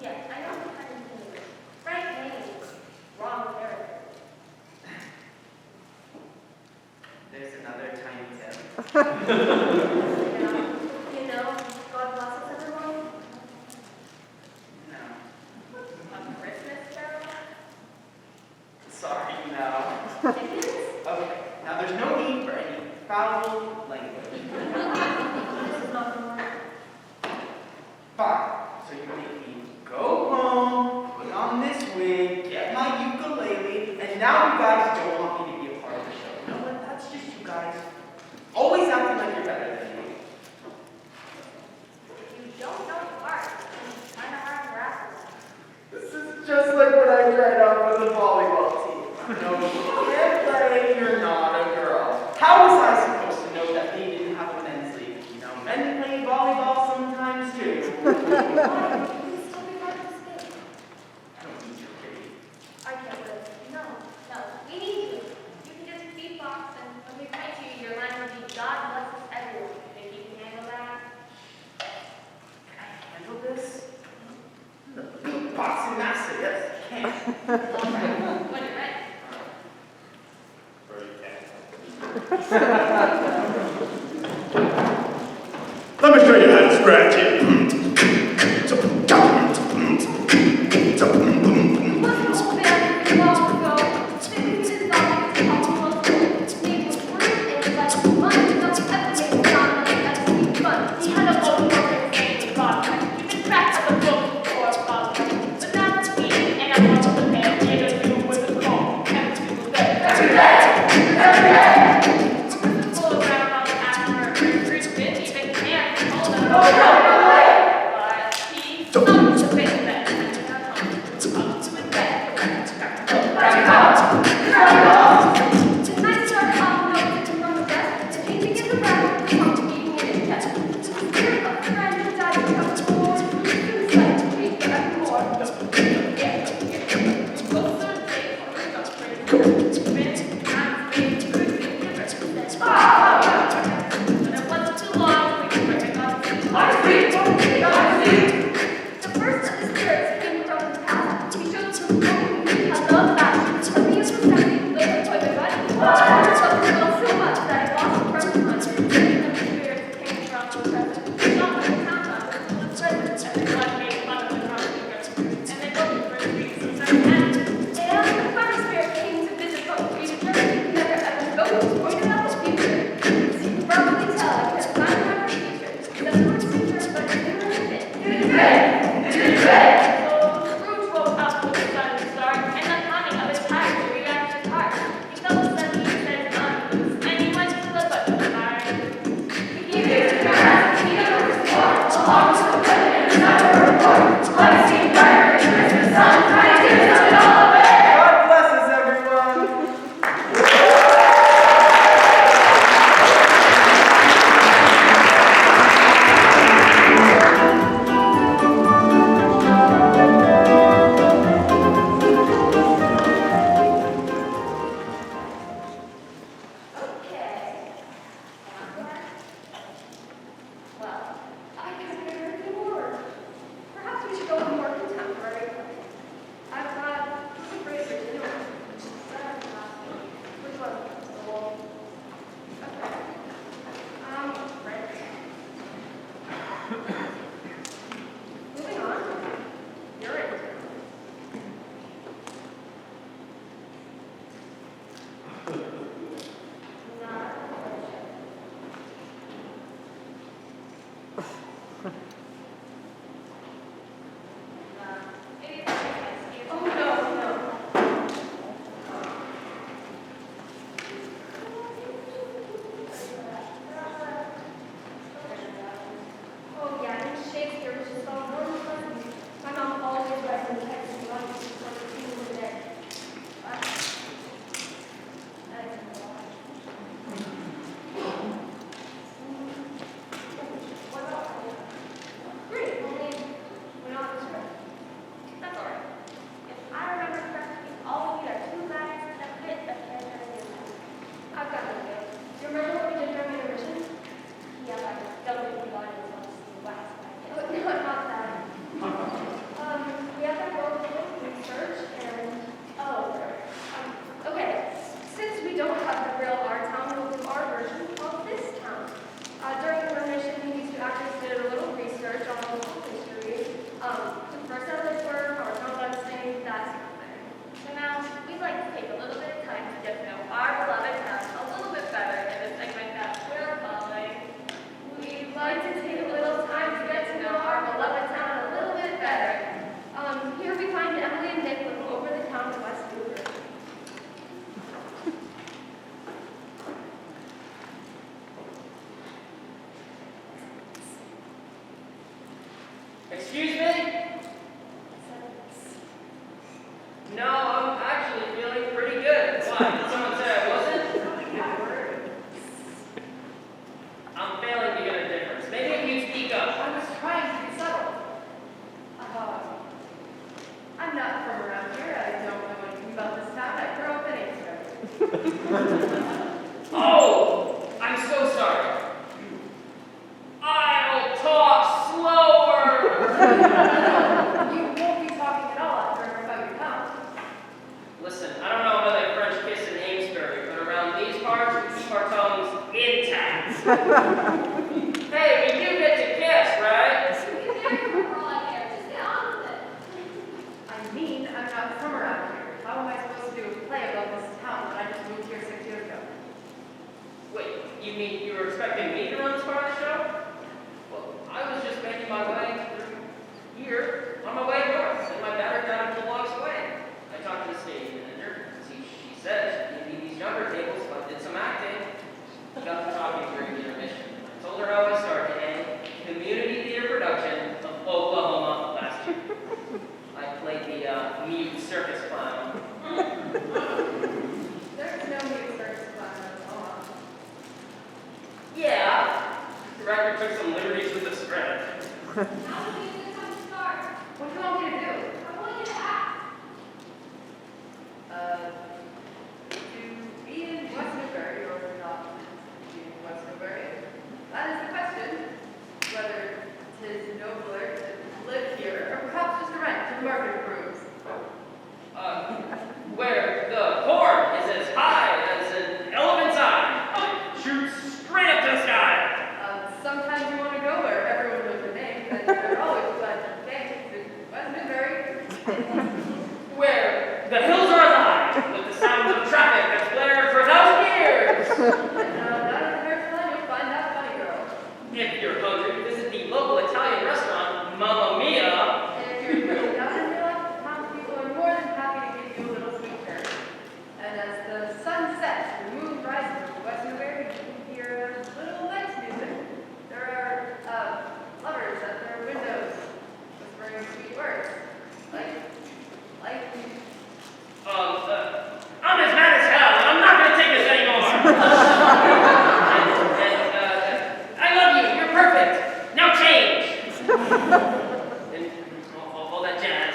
Yeah, I know who Tiny Tim is. Right name. Wrong character. There's another Tiny Tim. You know, God bless us, everyone. No. A Christmas Carol. Sorry, no. It is. Okay, now there's no need for any foul language. This is not gonna work. Fine. So you make me go home, put on this wig, get my ukulele, and now you guys don't want me to be a part of the show. You know what? That's just you guys always acting like you're better than me. You don't know the part. It's kind of hard to grasp. This is just like when I tried out for the volleyball team. No, you can't play, you're not a girl. How was I supposed to know that they didn't have a men's league? You know, men play volleyball sometimes too. Why? You can still be part of this game. I don't need your pity. I can't live. No, we need you. You can just beatbox, and when we fight you, your line will be God bless us everyone. Think you can handle that? Can I handle this? The boxing master, yes, I can. All right, when you're ready. Let me show you how to scratch it. What's the whole band long ago? This is all almost name was Bruce, and like money doesn't ever make sound like that's sweet fun. He had a old program saying to God, keeping track of the book for a father. But now it's me, and I want to the band, and a new with a call. Every single day. Every day! We're full of ground on the after, Bruce didn't even care. Hold on. But he stopped to face that. Up to his bed. Tonight started off notes from the desk, and changing in the rack, come to be in test. The spirit of the friend who died becomes more suicide to be forevermore. Yeah. Closer days on the suffering. Minutes, times, days, cruising, different. Why? Did someone say I wasn't? I'm failing to get a difference. Maybe if you speak up. I was trying to be subtle. I'm not from around here. I don't know anything about this town. I grew up in Amsterdam. Oh, I'm so sorry. I'll talk slower. You won't be talking at all after I rip out your tongue. Listen, I don't know how they French kiss in Amesbury, but around these parts, we keep our tongues intact. Hey, we do get to kiss, right? I mean, I'm not from around here. How am I supposed to play about this town when I just moved here 6 years ago? Wait, you mean you were expecting me to run this part of the show? Well, I was just making my way through here on my way north, and my battery got a couple blocks away. I talked to the stage manager. She said she'd give me these younger tables if I did some acting. We got to talking during the intermission. I told her how I started a community theater production of Oklahoma last year. I played the mute circus clown. There's no new circus class in Oklahoma. Yeah, the director took some liberties with the script. What do you want me to do? To be in West Newbury or not to be in West Newbury? That is the question. Whether 'tis nobler to live here or perhaps just to rent to the market improves. Where the corn is as high as an elephant's eye. Shoots straight up to the sky. Sometimes you want to go where everyone knows your name, but they're always glad to thank to West Newbury. Where the hills are alive with the sounds of traffic that's blared for 1,000 years. And down in the Fairfield, you'll find that funny girl. If you're hungry, visit the local Italian restaurant, Mamma Mia. And if you're really down in real life, the townspeople are more than happy to give you a little sweet turn. And as the sun sets and the moon rises over West Newbury, you can hear a little lights music. There are lovers at their windows whispering sweet words. Like, I'm as mad as hell, and I'm not going to take this anymore. I love you. You're perfect. Now change. And all that jazz.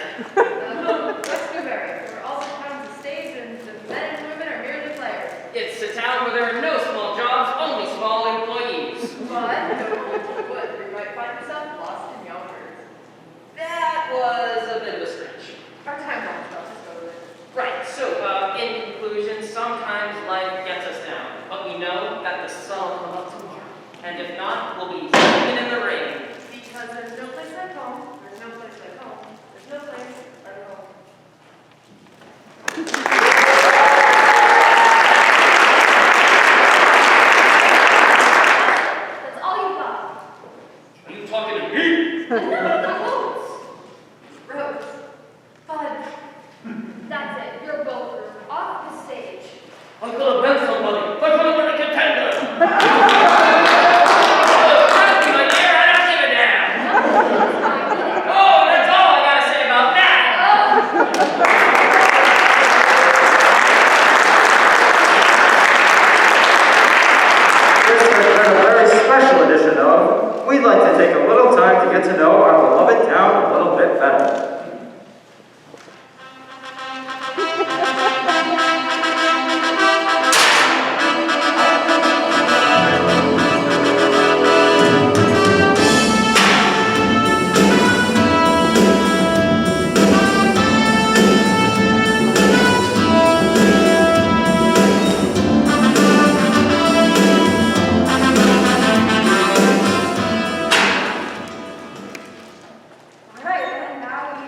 West Newbury, where all the town's a stage and the men and women are merely players. It's a town where there are no small jobs, only small employees. But no wood, where you might find yourself lost in yonkers. That was a bit of a stretch. Our time won't stop us over. Right, so in conclusion, sometimes life gets us down, but we know that the sun will come up tomorrow. And if not, we'll be sleeping in the rain. Because there's no place like home. There's no place like home. There's no place like home. That's all you got. Are you talking to me? No, the Rose. Rose. Bud. That's it. You're both off the stage. I could have been somebody. I could have been a contender. Trust me, my dear, I don't give a damn. Oh, that's all I gotta say about that. This has been a very special edition of We'd Like to Take a Little Time to Get to Know Our Beloved Town a Little Bit Better. All right, and now we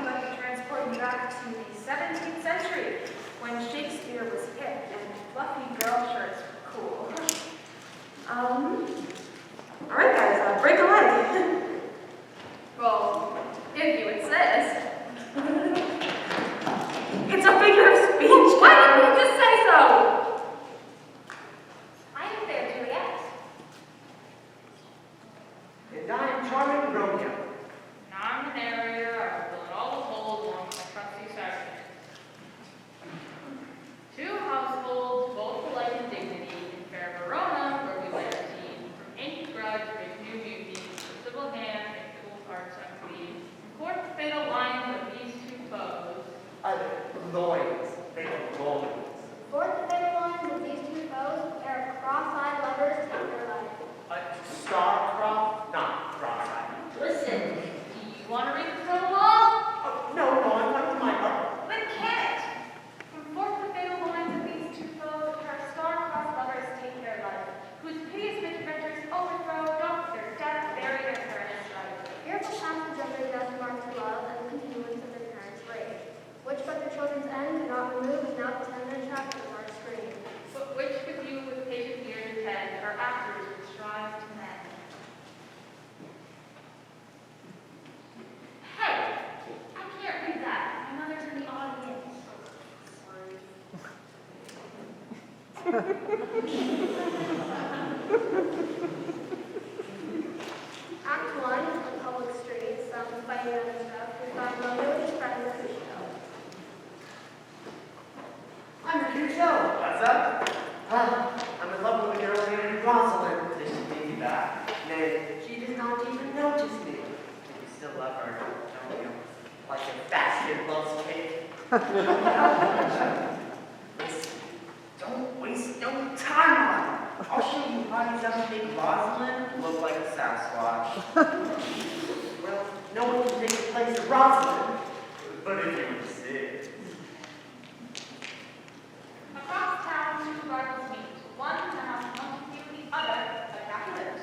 Act 1, on public streets, fighting and stuff. We find Romeo and his friend Mercutio. I'm Mercutio. What's up? I'm in love with a girl named Rosalind. Did she take me back? Nay, she does not even notice me. You still love her, don't you? Like a basket loves cake. Listen, don't waste no time on her. I'll show you how you doesn't make Rosalind look like a Sasquatch. Well, no one can take the place of Rosalind, but if you insist. Across town, two rivals meet. One to have Montague, the other a Capulet.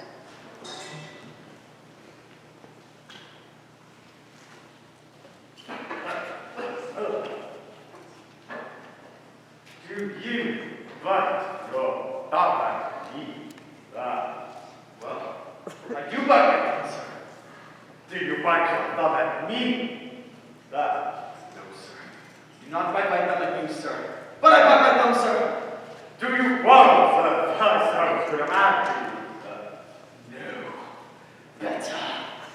Do you bite your thumb at me? Well, I do bite my thumb, sir. Do you bite your thumb at me? No, sir. Do not bite my thumb at you, sir. But I bite my thumb, sir. Do you want the first to the man? No. Better.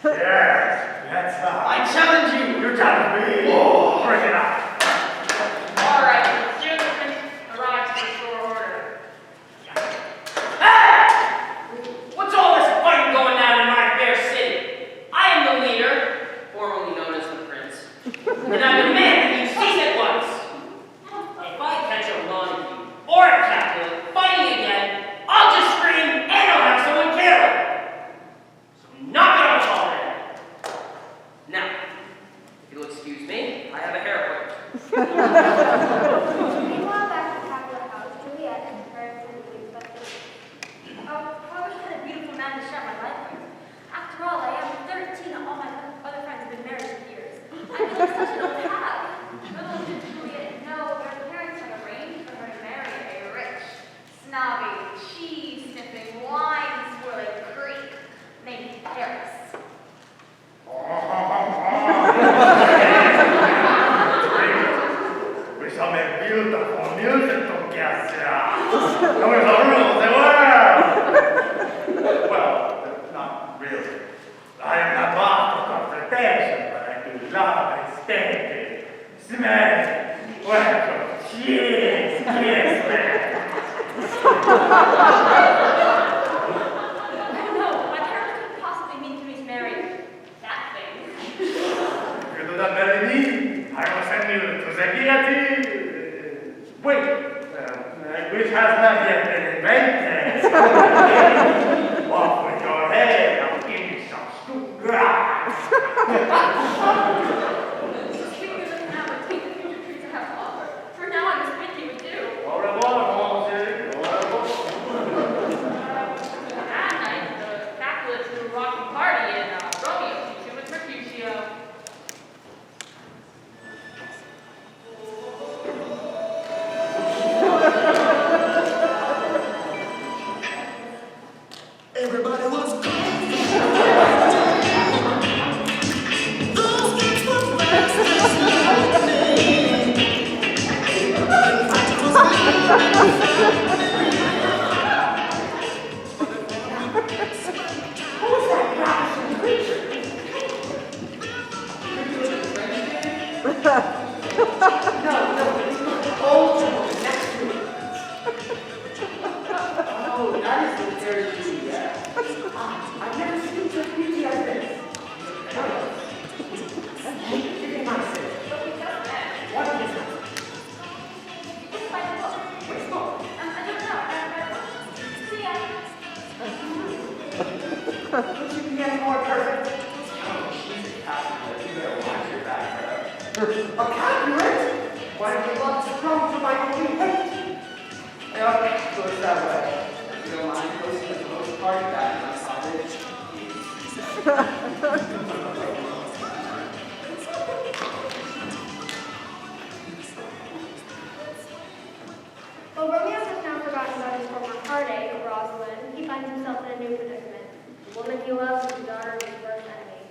Yes, better. I challenge you. You challenge me. Oh, bring it up. All right, Monsieur the Prince arrives to restore order. What's all this fighting going on in my fair city? I am the leader, formerly known as the Prince, and I demand that you cease at once. If I catch a Montague or a Capulet fighting again, I'll just scream and I'll have someone killed. So knock it off already. Now, if you'll excuse me, I have a hair appointment. Meanwhile, back at the Capulet house, Juliet and her parents and Louise left the Oh, I wish I had a beautiful man to share my life with. After all, I am 13 and all my other friends have been married for years. I feel like such an old hag. Little did Juliet know that her parents had arranged for her to marry a rich, snobby, cheese-sniffing, wine-swirling creep named Paris. We shall make beautiful music together. And we shall rule the world. Well, not really. I am not boss for confrontation, but I do love aesthetic, smelling, welcome, cheers, kiss me. Oh no, my parents couldn't possibly mean to me to marry that thing. If you do not marry me, I will send you to the guillotine. Which has not yet been invented. Off with your head, I'll give you some stupid grass. Speaking of this now, but take the future treats I have to offer. For now, I must bid you adieu. Au revoir, monsieur. Au revoir. That night, the Capulets threw a rocking party and Romeo teach him with Mercutio. Everybody was those kids were fast as lightning. In fact, it was Who was that ravishing creature? No, it's the old gentleman next to me. Oh, that is the very Juliet. I've never seen such beauty as this. Give me my scissors. But we just met. What is it? It's by the book. Which book? I don't know. I haven't read one. See ya. Could you be any more perfect? Oh, she's a Capulet. You better watch your back for her. A Capulet? Why don't you love to come to my holy hate? Yep, goes that way. If you don't mind hosting the most party back in my cottage. Well, Romeo has now forgotten about his former heartache, Rosalind. He finds himself in a new predicament. The woman he loves is the daughter of his worst enemy.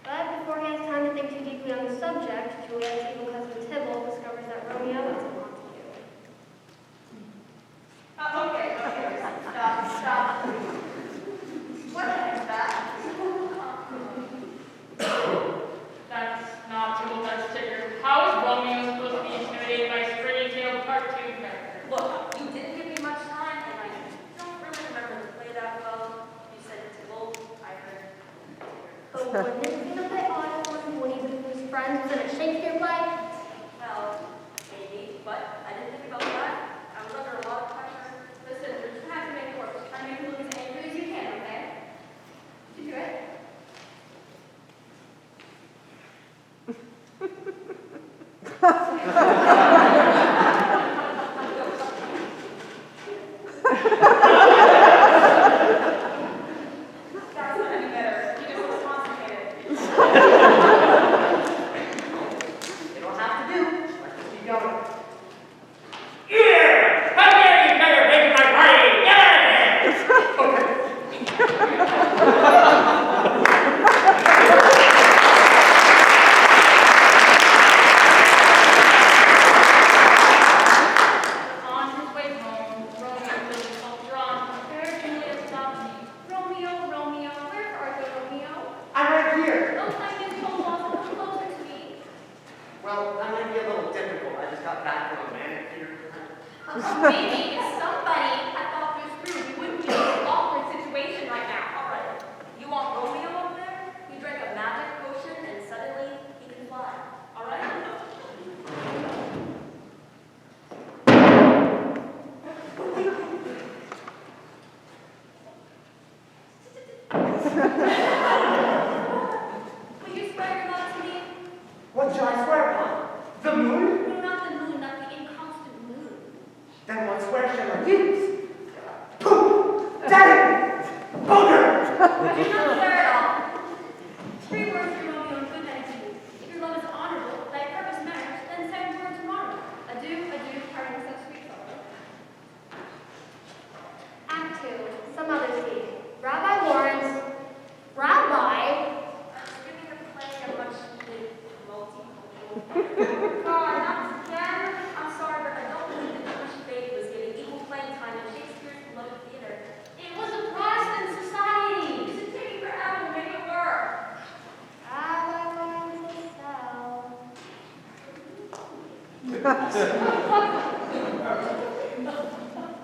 But before he has time to think too deeply on the subject, Juliet's evil cousin Tybalt discovers that Romeo is a Montague. wouldn't it seem a bit odd if one whose friends was in a Shakespeare play? Well, maybe, but I didn't think about that. I was under a lot of pressure. Listen, you're just gonna have to make it work. Just try to make it look as angry as you can, okay? You do it. That's not any better. He just looks constipated. It'll have to do. Let's just keep going. Yeah! How dare you better make my party? Get out of here! On his way home, Romeo was himself drawn to fair Juliet's bounty. Romeo, Romeo, where art thou, Romeo? I'm right here. Don't I miss your walls come closer to me? Well, that might be a little difficult. I just got back from a manicure. Maybe if somebody had thought this through, we wouldn't be in this awkward situation right now. All right. You want Romeo up there? He drank a magic potion and suddenly he can fly. All right? Will you swear your love to me? What should I swear upon? The moon? No, not the moon, not the inconstant moon. Then what swear shall I use? Pooh! Daddy! Booger! I do not swear at all. 3 words for Romeo and good night to you. If your love is honorable, thy purpose marriage, then 7 words tomorrow. Adieu, adieu, parting such sweet sorrow. Act 2, some other scene. Rabbi Lawrence. Rabbi? Giving the play a much needed multicultural. God, not again. I'm sorry, but I don't believe the Jewish faith was given equal playing time in Shakespeare's beloved theater. It was a Protestant society. Is it taking forever to make it work? Rabbi Lawrence is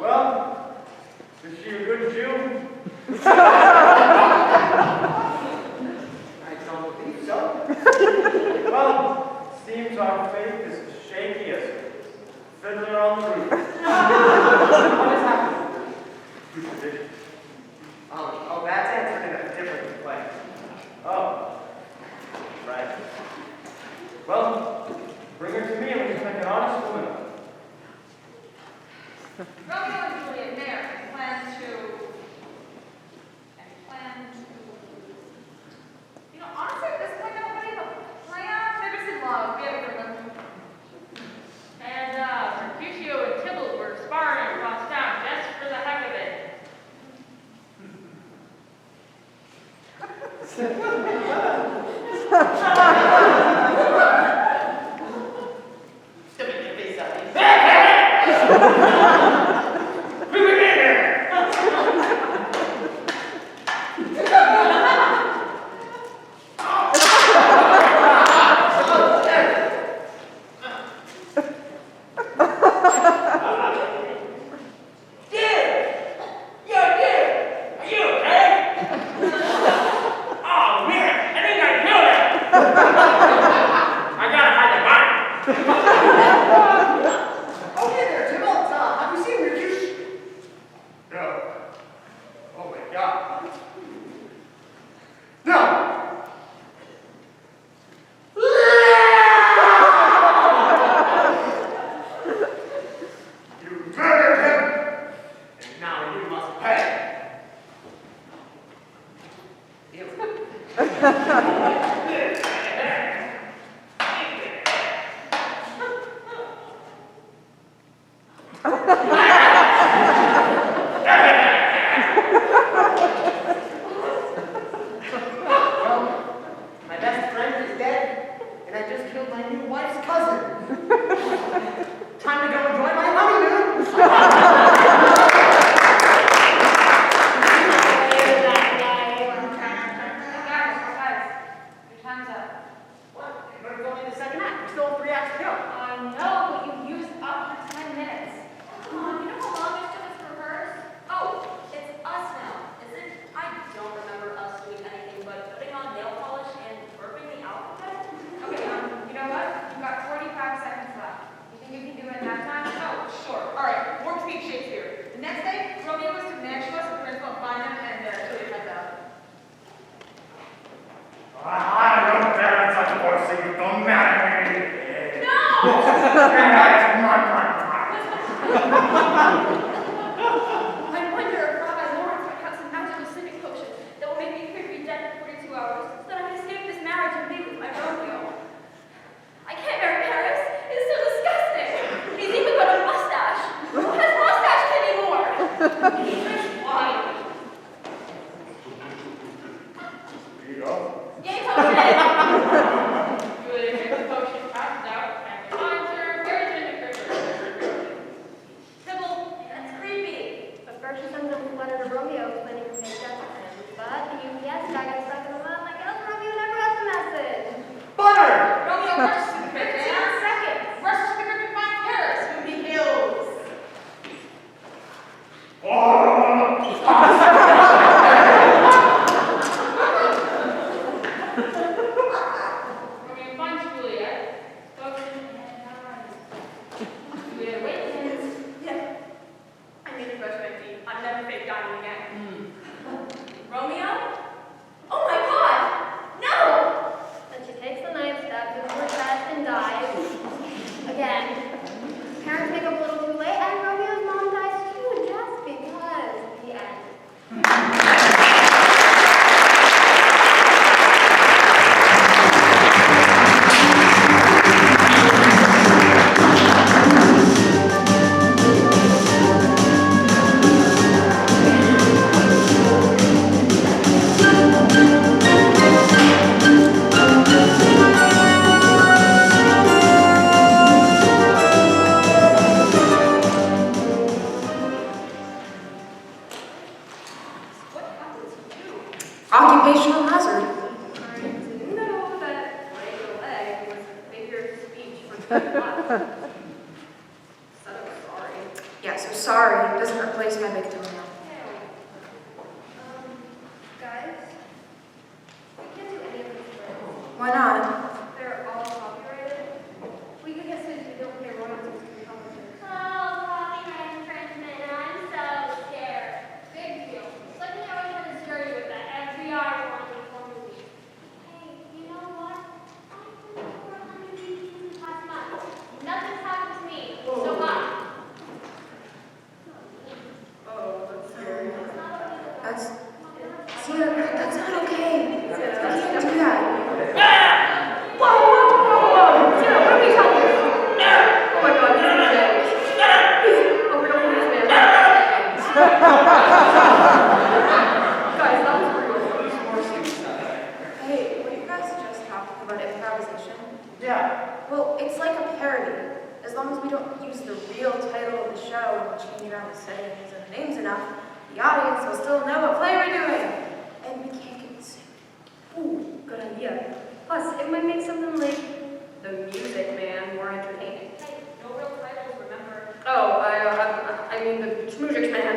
Well, is she a good Jew? I don't believe so. Well, seems our faith is as shaky as Fiddler on the Roof. What is happening? Oh, that's answered in a different way. Oh, right. Well, bring her to me and we can make an honest woman of her. Romeo and Juliet marry and plan to. You know, honestly, at this point, nobody have a plan. They're just in love. We have a good one. And Mercutio and Tybalt were sparring across town just for the heck of it. Still make your face out. letter to Romeo explaining her fake death to him, but the UPS guy got stuck in the mud like us. Romeo never got the message. Butter! Romeo rushes to the crypt, 15 man. seconds. Rushes to the crypt and finds Paris, whom he kills. Romeo finds Juliet, spoken and dies. Juliet awakens. Yeah. I made a brush my teeth. I'm never fake dying again. Romeo? Oh my god! No! Then she takes the knife, stabs into her chest, and dies. Again. Parents make up a little too late, and Romeo's mom dies too, just because. The end. What happened to you? Occupational hazard. I didn't know that break a leg was a figure of speech for 3 months. Said I'm sorry. Yeah, so sorry doesn't replace my big toenail. Guys, we can't do any of these words. Why not? They're all copyrighted. We could get sued if we don't pay royalties to the publishers. Oh, copyright infringement, I'm so scared. Big deal. Let me always have this dirty with that FBR warning before movies. Hey, you know what? I've been for 100 meetings in the past month. Nothing's happened to me, so bye. Oh, that's scary. That's, see, that's not okay. You can't do that. Whoa, whoa, whoa, whoa! Tina, what are we telling you? Oh my god, this is dead. He's a real policeman. Guys, that was real. Hey, were you guys just talking about improvisation? Yeah. Well, it's like a parody. As long as we don't use the real title of the show and change around the settings and the names enough, the audience will still know what play we're doing. And we can't get sued. Ooh, good idea. Plus, it might make something like The Music Man more entertaining. Hey, no real titles, remember? Oh, I mean the Schmoozix Man.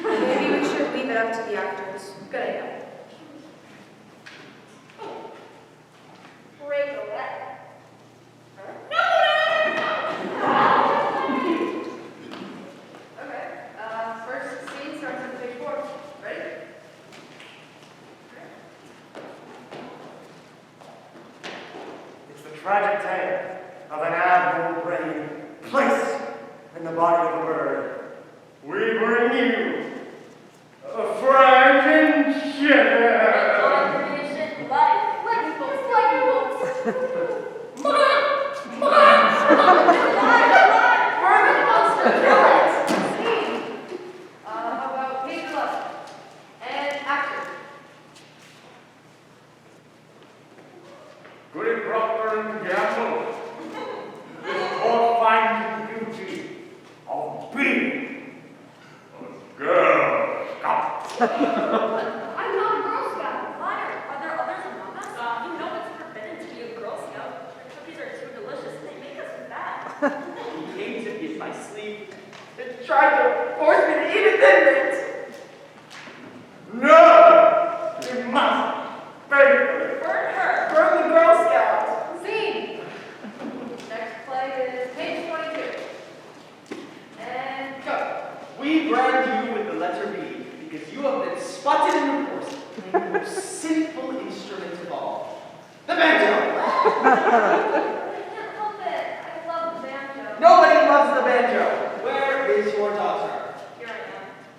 Maybe we should leave it up to the actors. Good idea. Break a leg. Okay, first scene starts on page 4. Ready? It's the tragic tale of an abnormal brain placed in the body of a bird. We bring you a Frankenstein. Confirmation, life. Let's just like wolves. Vermin monster, kill it! Scene. How about page 11? And action. Good Procter and Gamble. The court finds the duty of being a Girl Scout. I'm not a Girl Scout. Liar, are there others among us? You know it's forbidden to be a Girl Scout. Your cookies are too delicious. They make us fat. He came to me in my sleep and tried to force me to eat a thin mint. No! You must faithfully. Burn her. Burn the Girl Scout. Scene. Next play is page 22. And go. We brand you with the letter B because you have been spotted in reports playing the most sinful instrument of all, the banjo. I can't help it. I love the banjo. Nobody loves the banjo. Where is your daughter? Here I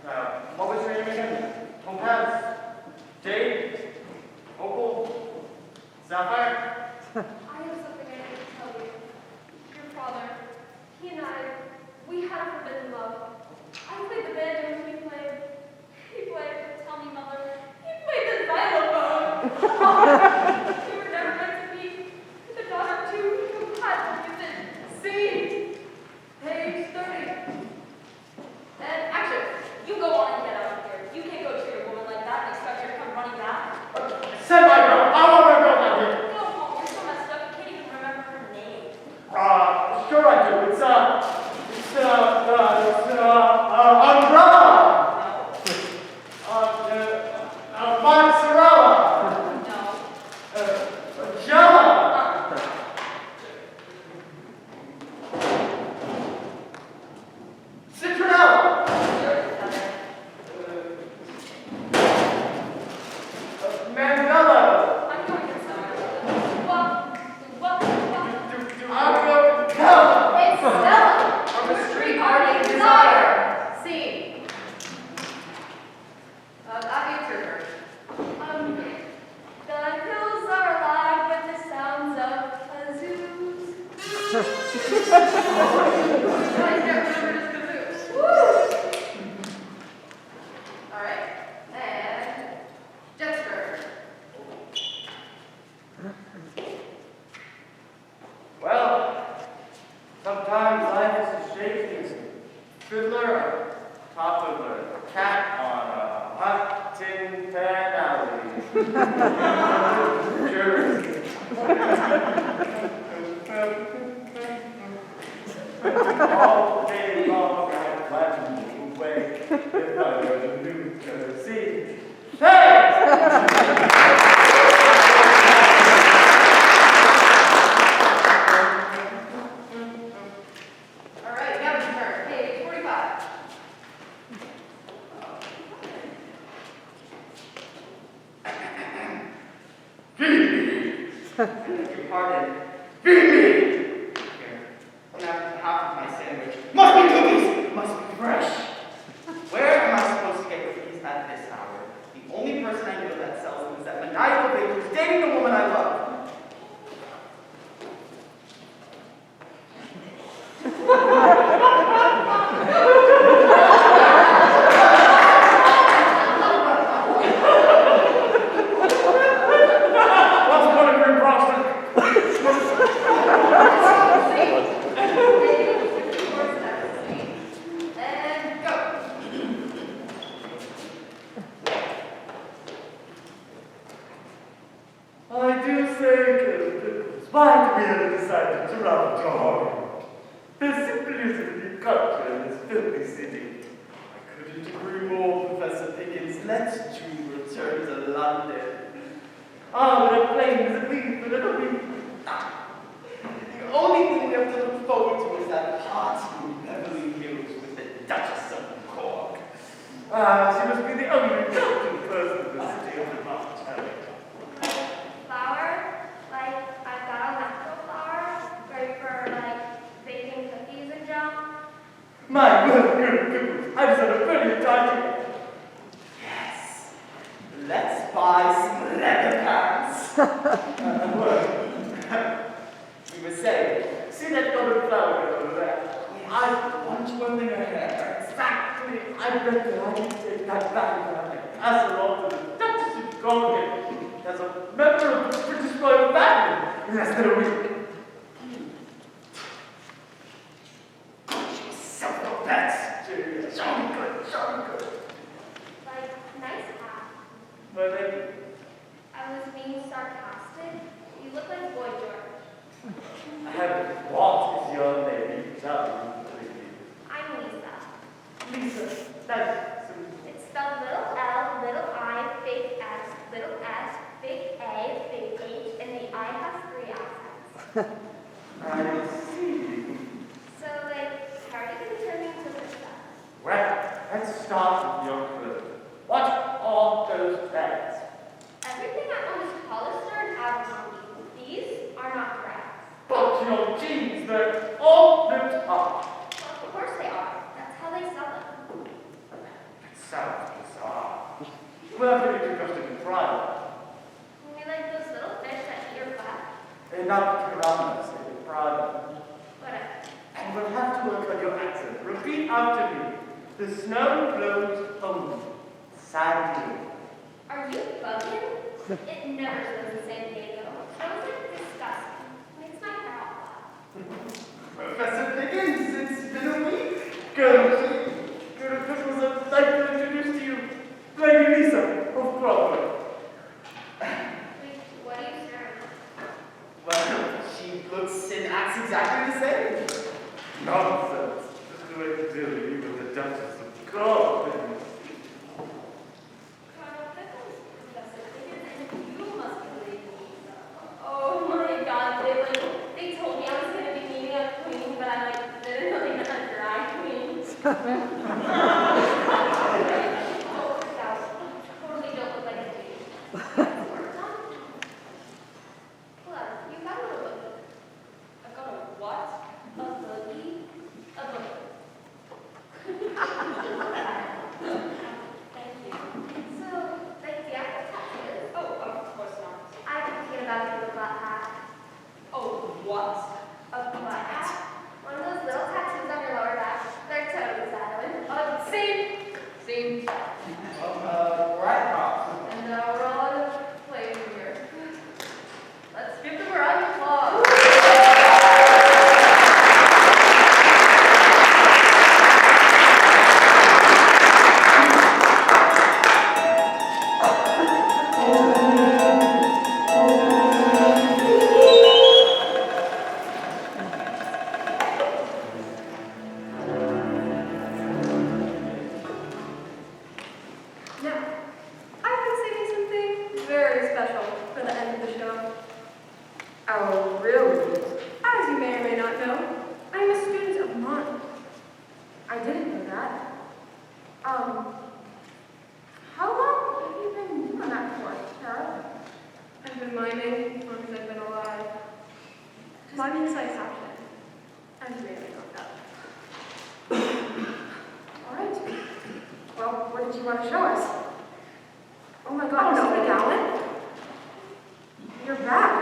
am. What was your name again? Topaz? Jade? Opal? Sapphire? I have something I need to tell you. Your father, he and I, we had a forbidden love. I played the banjo and he played. Tell me, mother, he played the xylophone. We were never meant to be. The daughter, too. top of a cat on a hot tin pan alley. Jersey. All day long I'd gladly away if I were to New Jersey. Hey! All right, now it's your turn. Page 45. Beg your pardon. Feed me! Here. Now half of my sandwich. Must be cookies! Must be fresh! Where am I supposed to get cookies at this hour? The only person I know that sells them is that maniacal bitch who's dating the woman I love. What's going to be Boston? And go. I do think it was fine we had decided to run a dog. There simply isn't any culture in this filthy city. I couldn't agree more, Professor Pickens. Let's do return to London. Ah, but a plane is a thing for little people. The only thing we have to look forward to is that party in Beverly Hills with the Duchess of Cork. Ah, she must be the only intelligent person in the city of the March. Flour, like I've got a natural flour, ready for like baking cookies and jam. My goodness, I just had a brilliant idea. Yes. Let's buy some leather pants. You were saying, See that golden flower girl over there? I want you wearing her hair. Exactly. I bet that I can take that back and I can pass it on to the Duchess of Cork as a member of the British royal family in less than a week. So no bets. Jolly good, jolly good. Like nice hat. But then, I was being sarcastic. You look like Boy George. I have what is your name? Tell me, I'm Lisa. Lisa, that's It's spelled little L, little I, big S, little S, big A, big H, and the I has 3 accents. I see. So, like, how are you going to turn me into Lisa? Well, let's start with your clothes. What are those bags? Everything I own is Hollister and Abercrombie. These are not brands. But your jeans, they're all ripped up. Well, of course they are. That's how they sell them. It sounds bizarre. Well, I think you just to try You mean like those little fish that eat your butt? it. Enough piranhas, it's private. Whatever. And we'll have to work on your accent. Repeat after me. The snow blows only. Sadly. Are you bugging? It never snows in San Diego. Snows like disgusting. Makes my hair all black. Professor Pickens, it's been a week. Good. Good officials, I'd like to introduce to you Lady Lisa of Broadway. Wait, what are you staring at? Well, she looks and acts exactly the same. Nonsense. Just the way to deal with you with the Duchess of God. Colonel Pickles, Professor Pickens, and you must be Lady Lisa. Oh my God, they told me I was gonna be meeting a queen, but I like didn't know they meant a drag queen. Totally don't look like a dude. Plus, you got a little boogie. I've got a what? A boogie? A boogie. How long have you been doing that for, Tara? I've been miming as long as I've been alive. Miming's like action. I'm really not that. All right. Well, what did you want to show us? Oh my God, Mrs. McGowan. You're back.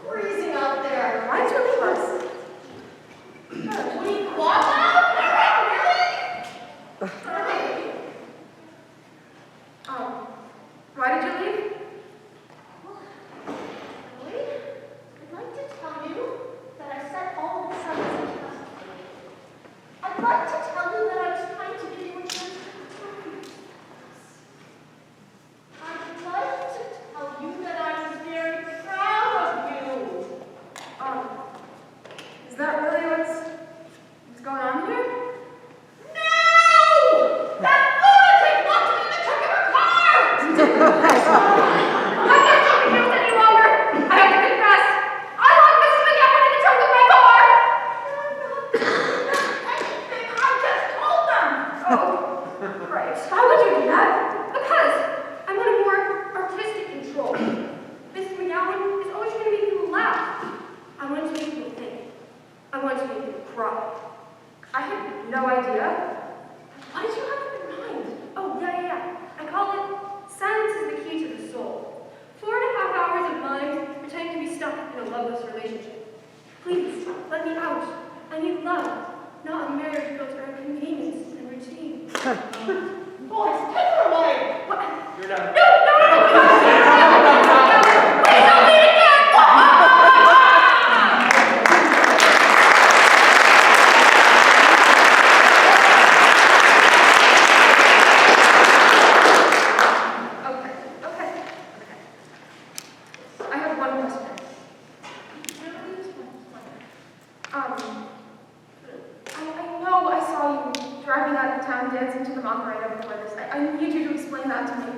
Freezing out there. Mine's really close. We walk out there, really? Why did you leave? Really? I'd like to tell you that I set all of this up as a test for you. I'd like to tell you that I was trying to give you a chance to return. I'd like to tell you that I was very proud of you. Is that really what's going on here? No! That lunatic locked me in the trunk of her car! I can't talk to you any longer. I have to confess. I locked Mrs. McGowan in the trunk of my car. Anything, I just told them! Oh, right. Why would you do that? Because I want a more artistic control. Mrs. McGowan is always going to make people laugh. I want to make people think. I want to make people cry. I had no idea. What did you have in mind? Oh, yeah. I call it silence is the key to the soul. 4.5 hours of mind pretending to be stuck in a loveless relationship. Please, let me out. I need love, not a marriage built around convenience and routine. Boys, take her away! What? You're done. No! Please don't leave again! Okay. I have one question. I know I saw you driving out of town dancing to the Macarena before this. I need you to explain that to me.